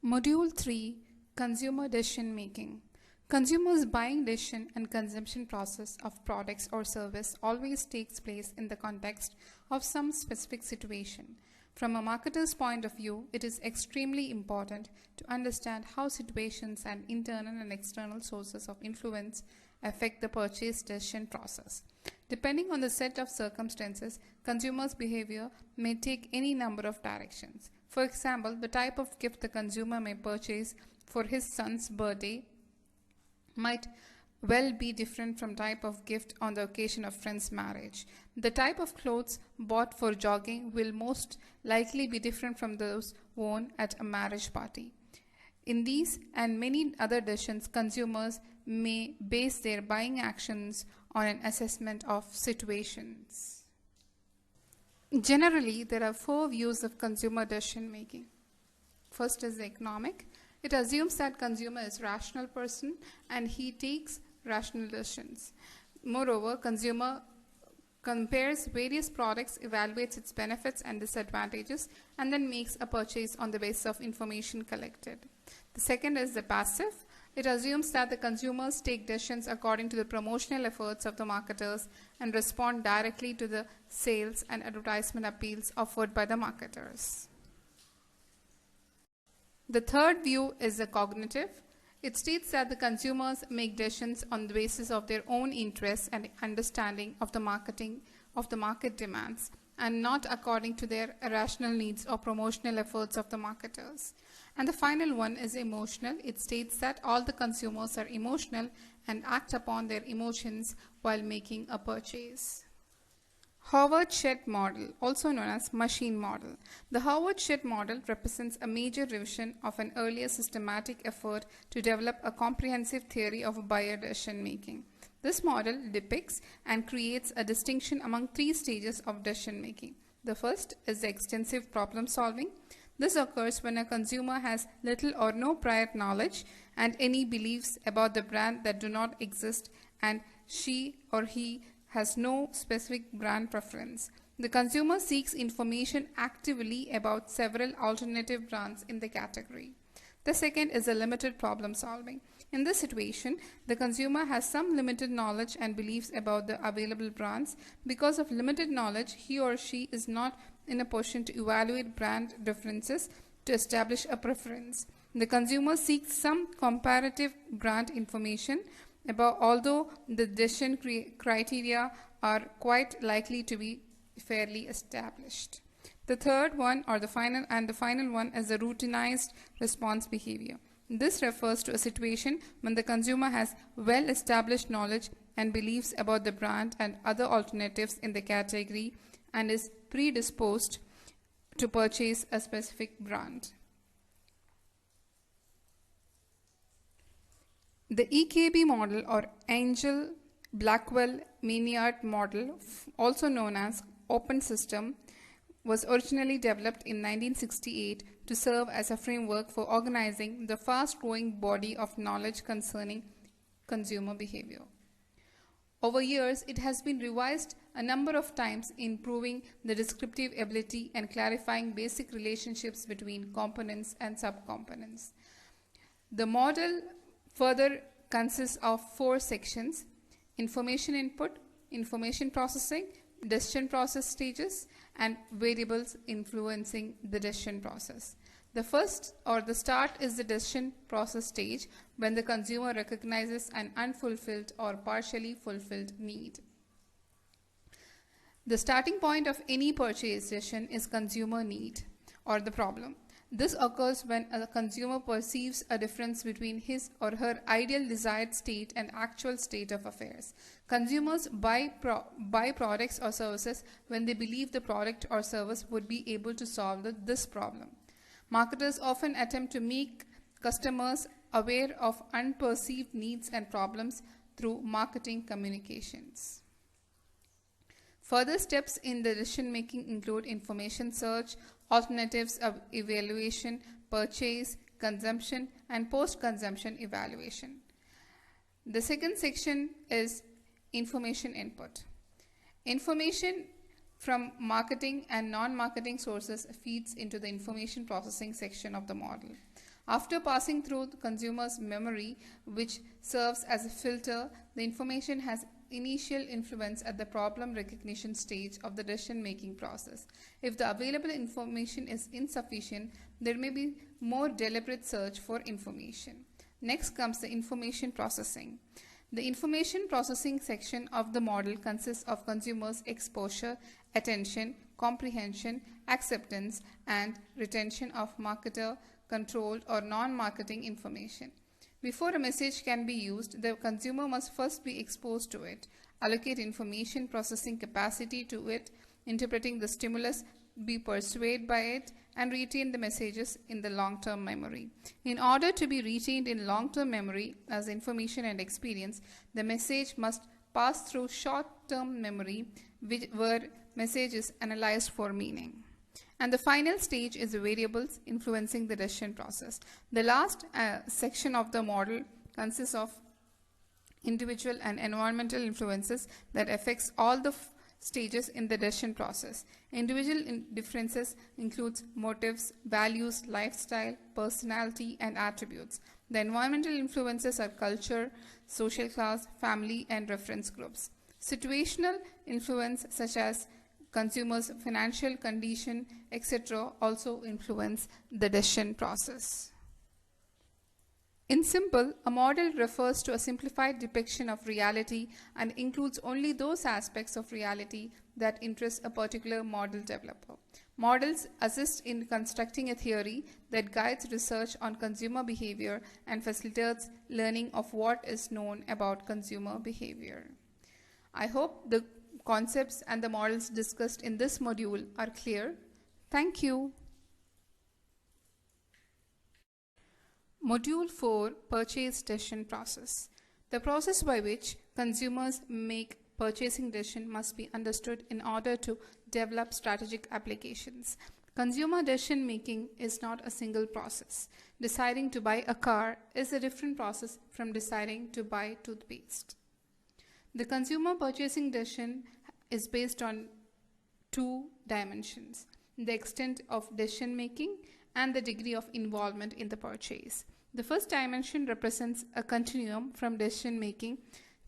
Module 3, Consumer Decision Making. Consumers' buying decision and consumption process of products or service always takes place in the context of some specific situation. From a marketer's point of view, it is extremely important to understand how situations and internal and external sources of influence affect the purchase decision process. Depending on the set of circumstances, consumers' behavior may take any number of directions. For example, the type of gift the consumer may purchase for his son's birthday might well be different from type of gift on the occasion of friend's marriage. The type of clothes bought for jogging will most likely be different from those worn at a marriage party. In these and many other decisions, consumers may base their buying actions on an assessment of situations. Generally, there are 4 views of consumer decision making. First is economic. It assumes that consumer is a rational person and he takes rational decisions. Moreover, consumer compares various products, evaluates its benefits and disadvantages, and then makes a purchase on the basis of information collected. The second is the passive. It assumes that the consumers take decisions according to the promotional efforts of the marketers and respond directly to the sales and advertisement appeals offered by the marketers. The third view is the cognitive. It states that the consumers make decisions on the basis of their own interests and understanding of the market demands, and not according to their rational needs or promotional efforts of the marketers. And the final one is emotional. It states that all the consumers are emotional and act upon their emotions while making a purchase. Howard-Shed model, also known as machine model. The Howard-Shed model represents a major revision of an earlier systematic effort to develop a comprehensive theory of buyer decision making. This model depicts and creates a distinction among 3 stages of decision making. The first is the extensive problem solving. This occurs when a consumer has little or no prior knowledge and any beliefs about the brand that do not exist, and she or he has no specific brand preference. The consumer seeks information actively about several alternative brands in the category. The second is a limited problem solving. In this situation, the consumer has some limited knowledge and beliefs about the available brands. Because of limited knowledge, he or she is not in a position to evaluate brand differences to establish a preference. The consumer seeks some comparative brand information about, although the decision criteria are quite likely to be fairly established. The third one, or the final one, is the routinized response behavior. This refers to a situation when the consumer has well-established knowledge and beliefs about the brand and other alternatives in the category and is predisposed to purchase a specific brand. The EKB model, or ENGLE, BLACKWELL, Maynard model, also known as open system, was originally developed in 1968 to serve as a framework for organizing the fast-growing body of knowledge concerning consumer behavior. Over years, it has been revised a number of times, improving the descriptive ability and clarifying basic relationships between components and subcomponents. The model further consists of 4 sections: information input, information processing, decision process stages, and variables influencing the decision process. The first, or the start, is the decision process stage, when the consumer recognizes an unfulfilled or partially fulfilled need. The starting point of any purchase decision is consumer need, or the problem. This occurs when a consumer perceives a difference between his or her ideal desired state and actual state of affairs. Consumers buy products or services when they believe the product or service would be able to solve this problem. Marketers often attempt to make customers aware of unperceived needs and problems through marketing communications. Further steps in the decision making include information search, alternatives of evaluation, purchase, consumption, and post-consumption evaluation. The second section is information input. Information from marketing and non-marketing sources feeds into the information processing section of the model. After passing through the consumer's memory, which serves as a filter, the information has initial influence at the problem recognition stage of the decision-making process. If the available information is insufficient, there may be more deliberate search for information. Next comes the information processing. The information processing section of the model consists of consumers' exposure, attention, comprehension, acceptance, and retention of marketer controlled or non-marketing information. Before a message can be used, the consumer must first be exposed to it, allocate information processing capacity to it, interpreting the stimulus, be persuaded by it, and retain the messages in the long-term memory. In order to be retained in long-term memory as information and experience, the message must pass through short-term memory, where message is analyzed for meaning. And the final stage is the variables influencing the decision process. The last section of the model consists of individual and environmental influences that affects all the stages in the decision process. Individual differences includes motives, values, lifestyle, personality, and attributes. The environmental influences are culture, social class, family, and reference groups. Situational influence such as consumers' financial condition, etc. also influence the decision process. In simple, a model refers to a simplified depiction of reality and includes only those aspects of reality that interest a particular model developer. Models assist in constructing a theory that guides research on consumer behavior and facilitates learning of what is known about consumer behavior. I hope the concepts and the models discussed in this module are clear. Thank you. Module 4, Purchase Decision Process. The process by which consumers make purchasing decision must be understood in order to develop strategic applications. Consumer decision making is not a single process. Deciding to buy a car is a different process from deciding to buy toothpaste. The consumer purchasing decision is based on two dimensions: the extent of decision making and the degree of involvement in the purchase. The first dimension represents a continuum from decision making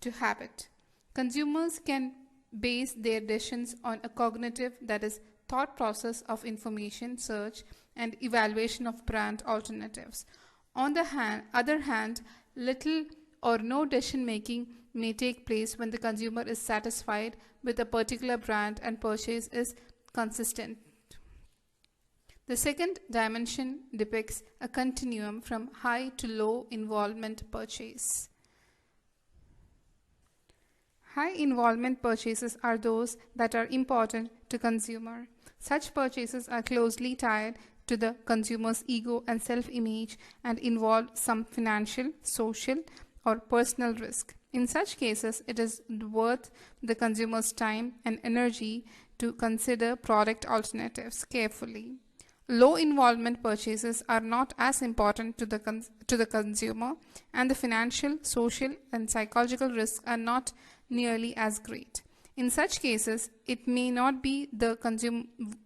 to habit. Consumers can base their decisions on a cognitive, that is, thought process of information search and evaluation of brand alternatives. On the other hand, little or no decision making may take place when the consumer is satisfied with a particular brand and purchase is consistent. The second dimension depicts a continuum from high to low involvement purchase. High involvement purchases are those that are important to consumer. Such purchases are closely tied to the consumer's ego and self-image and involve some financial, social, or personal risk. In such cases, it is worth the consumer's time and energy to consider product alternatives carefully. Low involvement purchases are not as important to the consumer, and the financial, social, and psychological risks are not nearly as great. In such cases, it may not be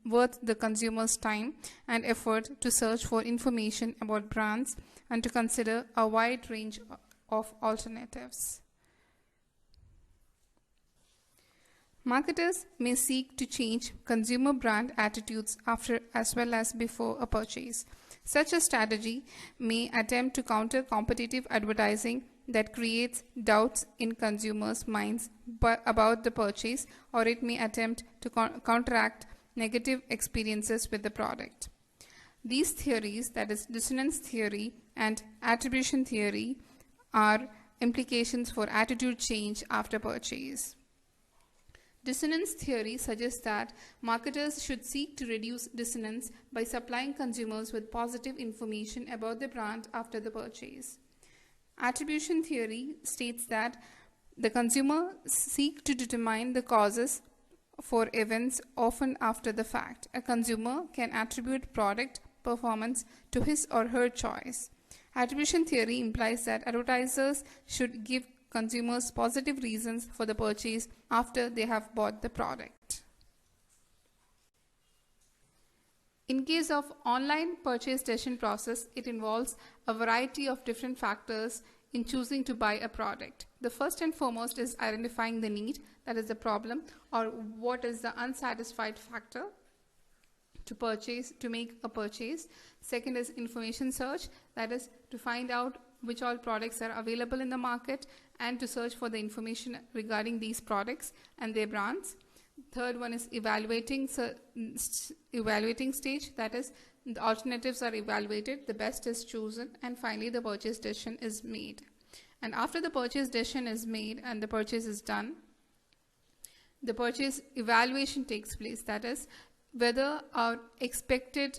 worth the consumer's time and effort to search for information about brands and to consider a wide range of alternatives. Marketers may seek to change consumer brand attitudes after as well as before a purchase. Such a strategy may attempt to counter competitive advertising that creates doubts in consumers' minds about the purchase, or it may attempt to counteract negative experiences with the product. These theories, that is dissonance theory and attribution theory, are implications for attitude change after purchase. Dissonance theory suggests that marketers should seek to reduce dissonance by supplying consumers with positive information about the brand after the purchase. Attribution theory states that the consumer seeks to determine the causes for events often after the fact. A consumer can attribute product performance to his or her choice. Attribution theory implies that advertisers should give consumers positive reasons for the purchase after they have bought the product. In case of online purchase decision process, it involves a variety of different factors in choosing to buy a product. The first and foremost is identifying the need, that is the problem, or what is the unsatisfied factor to make a purchase. Second is information search, that is to find out which all products are available in the market and to search for the information regarding these products and their brands. Third one is evaluating stage, that is the alternatives are evaluated, the best is chosen, and finally the purchase decision is made. And after the purchase decision is made and the purchase is done, the purchase evaluation takes place, that is whether our expected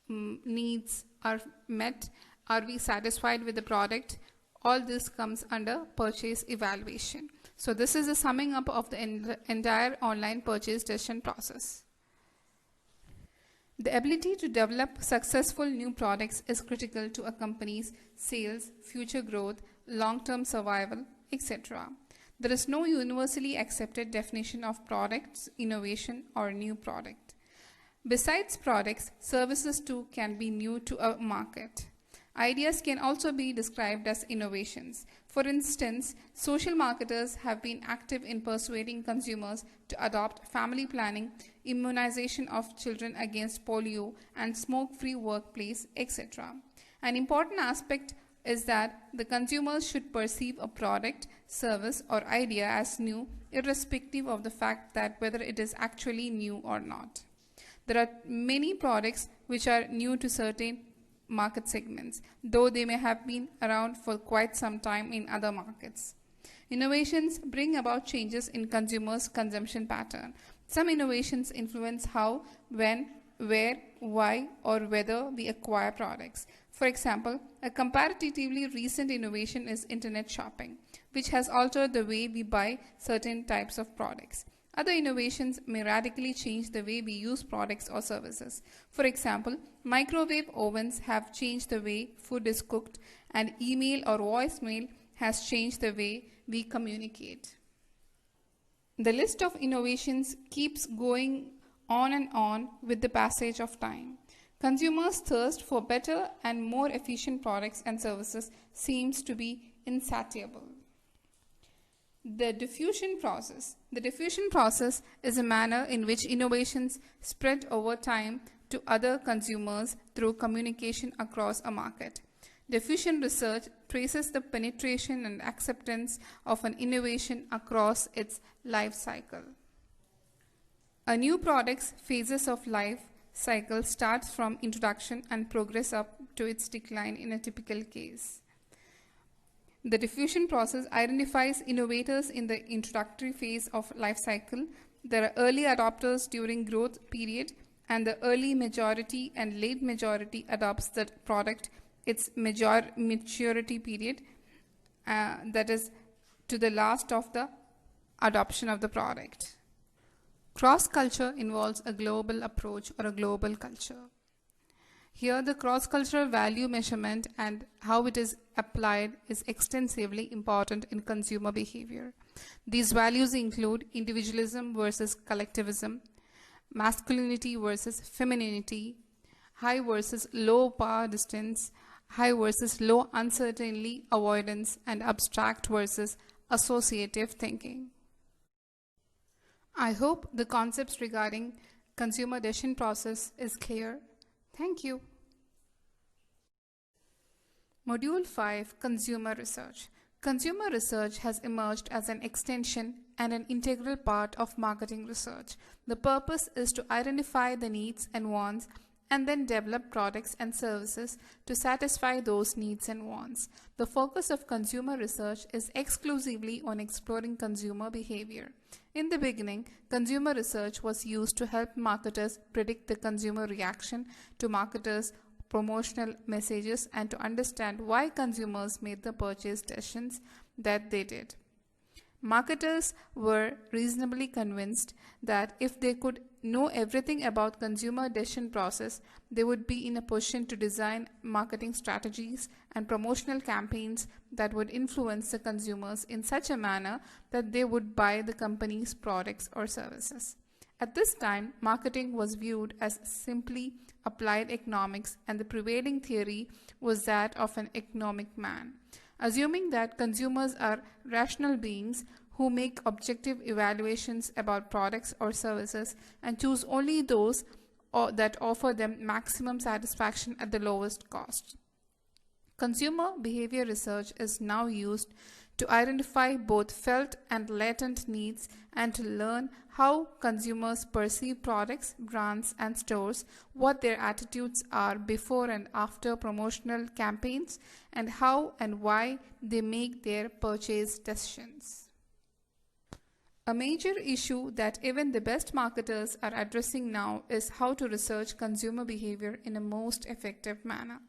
needs are met, are we satisfied with the product. All this comes under purchase evaluation. So this is a summing up of the entire online purchase decision process. The ability to develop successful new products is critical to a company's sales, future growth, long-term survival, etc. There is no universally accepted definition of products, innovation, or new product. Besides products, services too can be new to a market. Ideas can also be described as innovations. For instance, social marketers have been active in persuading consumers to adopt family planning, immunization of children against polio, and smoke-free workplace, etc. An important aspect is that the consumers should perceive a product, service, or idea as new, irrespective of the fact that whether it is actually new or not. There are many products which are new to certain market segments, though they may have been around for quite some time in other markets. Innovations bring about changes in consumers' consumption pattern. Some innovations influence how, when, where, why, or whether we acquire products. For example, a comparatively recent innovation is internet shopping, which has altered the way we buy certain types of products. Other innovations may radically change the way we use products or services. For example, microwave ovens have changed the way food is cooked, and email or voicemail has changed the way we communicate. The list of innovations keeps going on and on with the passage of time. Consumers' thirst for better and more efficient products and services seems to be insatiable. The diffusion process. The diffusion process is a manner in which innovations spread over time to other consumers through communication across a market. Diffusion research traces the penetration and acceptance of an innovation across its life cycle. A new product's phases of life cycle starts from introduction and progress up to its decline in a typical case. The diffusion process identifies innovators in the introductory phase of life cycle. There are early adopters during growth period, and the early majority and late majority adopts the product its maturity period, that is to the last of the adoption of the product. Cross-culture involves a global approach or a global culture. Here, the cross-cultural value measurement and how it is applied is extensively important in consumer behavior. These values include individualism versus collectivism, masculinity versus femininity, high versus low power distance, high versus low uncertainty avoidance, and abstract versus associative thinking. I hope the concepts regarding consumer decision process is clear. Thank you. Module 5, Consumer Research. Consumer research has emerged as an extension and an integral part of marketing research. The purpose is to identify the needs and wants and then develop products and services to satisfy those needs and wants. The focus of consumer research is exclusively on exploring consumer behavior. In the beginning, consumer research was used to help marketers predict the consumer reaction to marketers' promotional messages and to understand why consumers made the purchase decisions that they did. Marketers were reasonably convinced that if they could know everything about consumer decision process, they would be in a position to design marketing strategies and promotional campaigns that would influence the consumers in such a manner that they would buy the company's products or services. At this time, marketing was viewed as simply applied economics, and the prevailing theory was that of an economic man. Assuming that consumers are rational beings who make objective evaluations about products or services and choose only those that offer them maximum satisfaction at the lowest cost. Consumer behavior research is now used to identify both felt and latent needs and to learn how consumers perceive products, brands, and stores, what their attitudes are before and after promotional campaigns, and how and why they make their purchase decisions. A major issue that even the best marketers are addressing now is how to research consumer behavior in a most effective manner.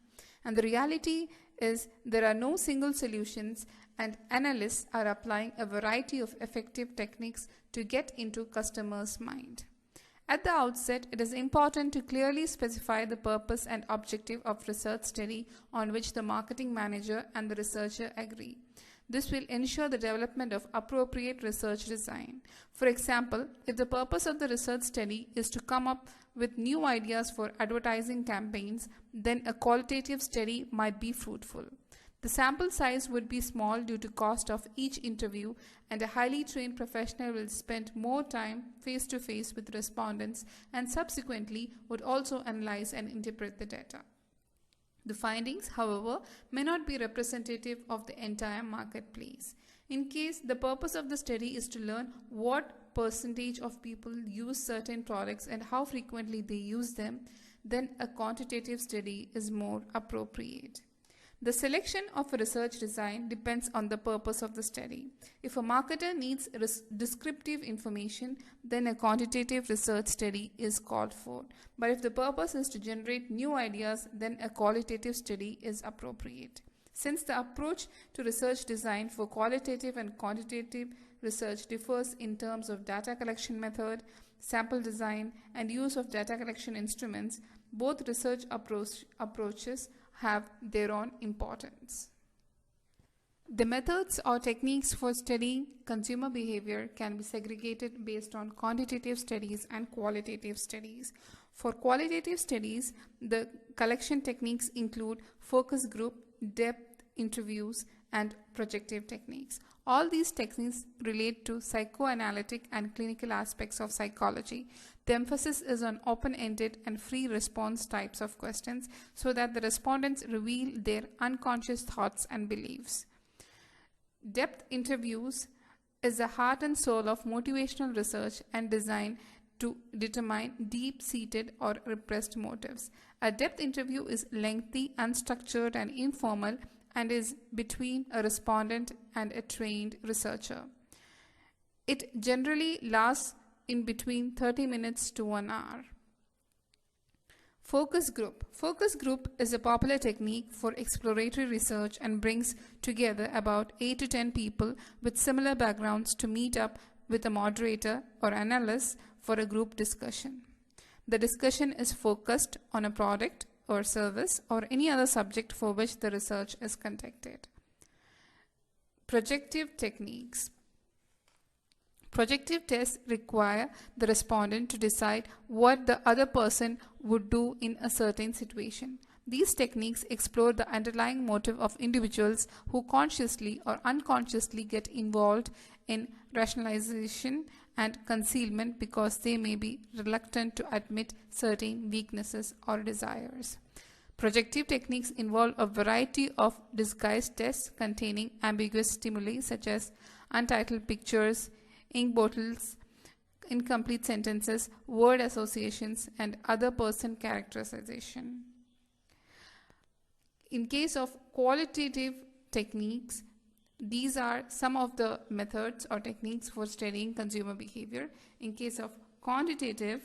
And the reality is there are no single solutions, and analysts are applying a variety of effective techniques to get into customers' mind. At the outset, it is important to clearly specify the purpose and objective of research study on which the marketing manager and the researcher agree. This will ensure the development of appropriate research design. For example, if the purpose of the research study is to come up with new ideas for advertising campaigns, then a qualitative study might be fruitful. The sample size would be small due to cost of each interview, and a highly trained professional will spend more time face-to-face with respondents and subsequently would also analyze and interpret the data. The findings, however, may not be representative of the entire marketplace. In case the purpose of the study is to learn what percentage of people use certain products and how frequently they use them, then a quantitative study is more appropriate. The selection of a research design depends on the purpose of the study. If a marketer needs descriptive information, then a quantitative research study is called for. But if the purpose is to generate new ideas, then a qualitative study is appropriate. Since the approach to research design for qualitative and quantitative research differs in terms of data collection method, sample design, and use of data collection instruments, both research approaches have their own importance. The methods or techniques for studying consumer behavior can be segregated based on quantitative studies and qualitative studies. For qualitative studies, the collection techniques include focus group, depth interviews, and projective techniques. All these techniques relate to psychoanalytic and clinical aspects of psychology. The emphasis is on open-ended and free response types of questions so that the respondents reveal their unconscious thoughts and beliefs. Depth interviews is the heart and soul of motivational research and designed to determine deep-seated or repressed motives. A depth interview is lengthy, unstructured, and informal and is between a respondent and a trained researcher. It generally lasts in between 30 minutes to 1 hour. Focus group. Focus group is a popular technique for exploratory research and brings together about 8 to 10 people with similar backgrounds to meet up with a moderator or analyst for a group discussion. The discussion is focused on a product or service or any other subject for which the research is conducted. Projective techniques. Projective tests require the respondent to decide what the other person would do in a certain situation. These techniques explore the underlying motive of individuals who consciously or unconsciously get involved in rationalization and concealment because they may be reluctant to admit certain weaknesses or desires. Projective techniques involve a variety of disguise tests containing ambiguous stimuli such as untitled pictures, ink bottles, incomplete sentences, word associations, and other person characterization. In case of qualitative techniques, these are some of the methods or techniques for studying consumer behavior. In case of quantitative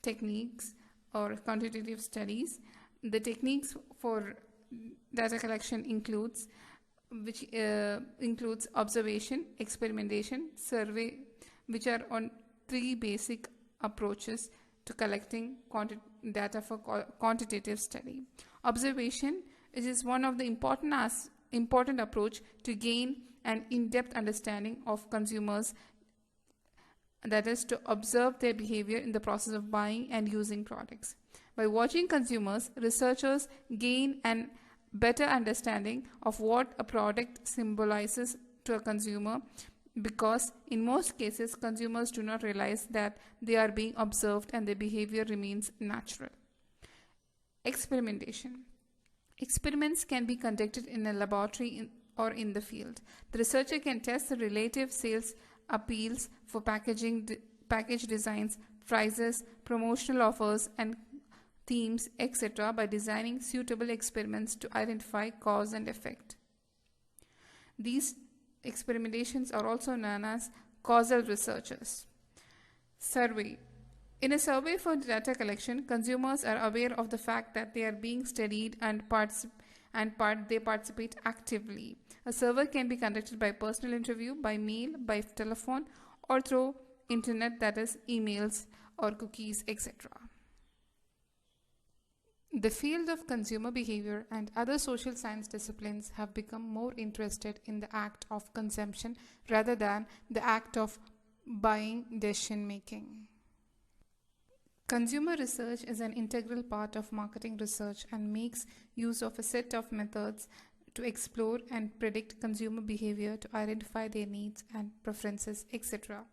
techniques or quantitative studies, the techniques for data collection includes observation, experimentation, survey, which are on 3 basic approaches to collecting data for quantitative study. Observation is one of the important approach to gain an in-depth understanding of consumers that is to observe their behavior in the process of buying and using products. By watching consumers, researchers gain an better understanding of what a product symbolizes to a consumer, because in most cases consumers do not realize that they are being observed and their behavior remains natural. Experimentation. Experiments can be conducted in a laboratory or in the field. The researcher can test the relative sales appeals for package designs, prices, promotional offers, and themes, etc. by designing suitable experiments to identify cause and effect. These experimentations are also known as causal researches. Survey. In a survey for data collection, consumers are aware of the fact that they are being studied and they participate actively. A survey can be conducted by personal interview, by mail, by telephone, or through internet, that is emails or cookies, etc. The field of consumer behavior and other social science disciplines have become more interested in the act of consumption rather than the act of buying decision making. Consumer research is an integral part of marketing research and makes use of a set of methods to explore and predict consumer behavior, to identify their needs and preferences, etc.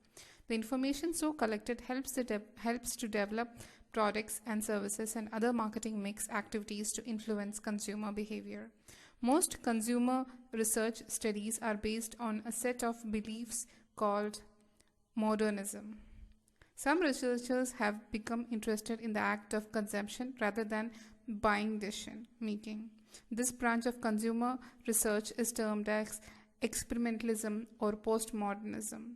The information so collected helps to develop products and services and other marketing mix activities to influence consumer behavior. Most consumer research studies are based on a set of beliefs called modernism. Some researchers have become interested in the act of consumption rather than buying decision making. This branch of consumer research is termed as experimentalism or postmodernism.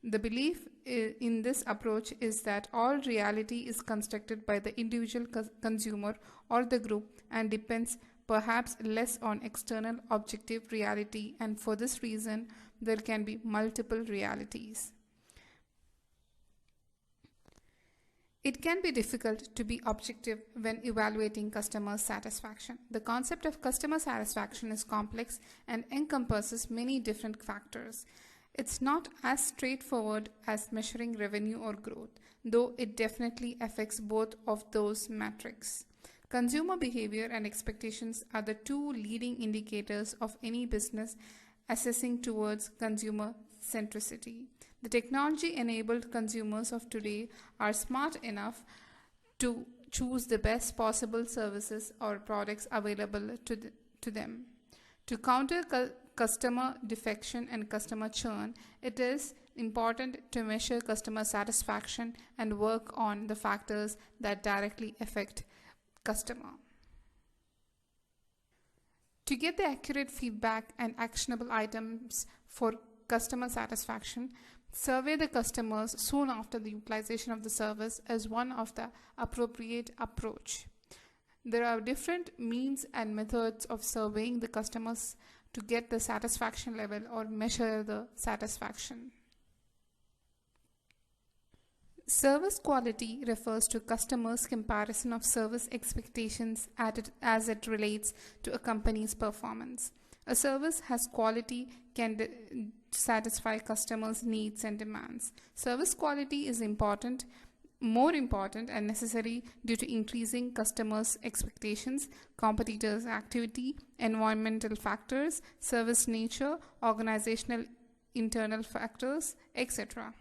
The belief in this approach is that all reality is constructed by the individual consumer or the group and depends perhaps less on external objective reality, and for this reason there can be multiple realities. It can be difficult to be objective when evaluating customer satisfaction. The concept of customer satisfaction is complex and encompasses many different factors. It's not as straightforward as measuring revenue or growth, though it definitely affects both of those metrics. Consumer behavior and expectations are the two leading indicators of any business assessing towards consumer centricity. The technology-enabled consumers of today are smart enough to choose the best possible services or products available to them. To counter customer defection and customer churn, it is important to measure customer satisfaction and work on the factors that directly affect customer. To get the accurate feedback and actionable items for customer satisfaction, survey the customers soon after the utilization of the service as one of the appropriate approach. There are different means and methods of surveying the customers to get the satisfaction level or measure the satisfaction. Service quality refers to customers' comparison of service expectations as it relates to a company's performance. A service has quality can satisfy customers' needs and demands. Service quality is more important and necessary due to increasing customers' expectations, competitors' activity, environmental factors, service nature, organizational internal factors, etc.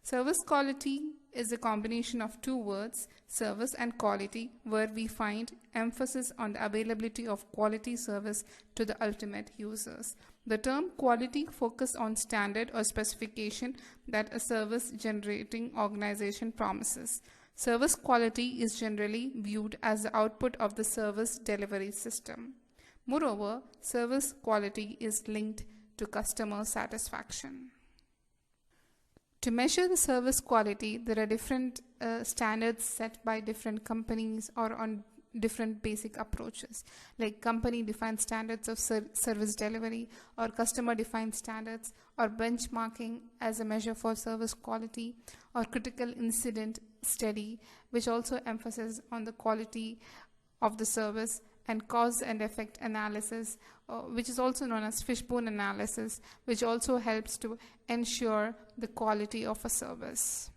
Service quality is a combination of two words, service and quality, where we find emphasis on the availability of quality service to the ultimate users. The term quality focuses on standard or specification that a service generating organization promises. Service quality is generally viewed as the output of the service delivery system. Moreover, service quality is linked to customer satisfaction. To measure the service quality, there are different standards set by different companies or on different basic approaches, like company-defined standards of service delivery or customer-defined standards, or benchmarking as a measure for service quality, or critical incident study, which also emphasizes on the quality of the service and cause and effect analysis, which is also known as fishbone analysis, which also helps to ensure the quality of a service.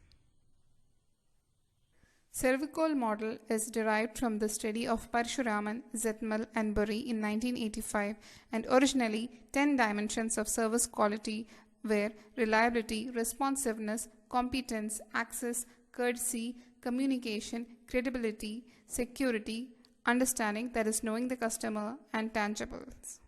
Cervical model is derived from the study of Parshuraman, Zetmal and Burry in 1985, and originally 10 dimensions of service quality were reliability, responsiveness, competence, access, courtesy, communication, credibility, security, understanding, that is knowing the customer, and tangibles.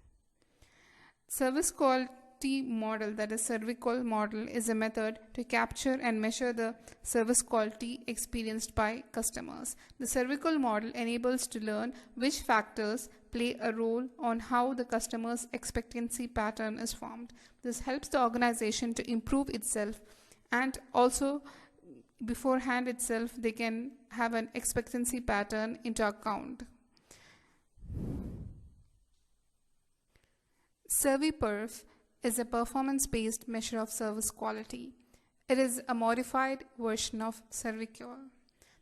Service quality model, that is cervical model, is a method to capture and measure the service quality experienced by customers. The cervical model enables to learn which factors play a role on how the customer's expectancy pattern is formed. This helps the organization to improve itself, and also beforehand itself they can have an expectancy pattern into account. SurveyPerf is a performance-based measure of service quality. It is a modified version of Cervical.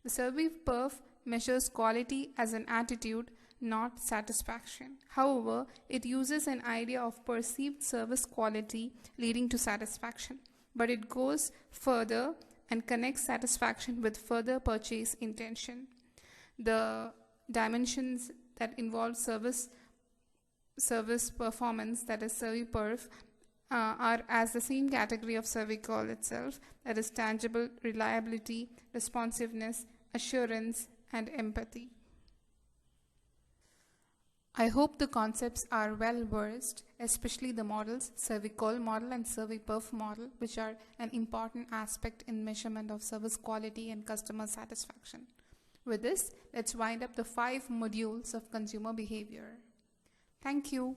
The SurveyPerf measures quality as an attitude, not satisfaction. However, it uses an idea of perceived service quality leading to satisfaction, but it goes further and connects satisfaction with further purchase intention. The dimensions that involve service performance, that is SurveyPerf, are as the same category of cervical itself, that is tangible, reliability, responsiveness, assurance, and empathy. I hope the concepts are well versed, especially the models, cervical model and SurveyPerf model, which are an important aspect in measurement of service quality and customer satisfaction. With this, let's wind up the 5 modules of consumer behavior. Thank you.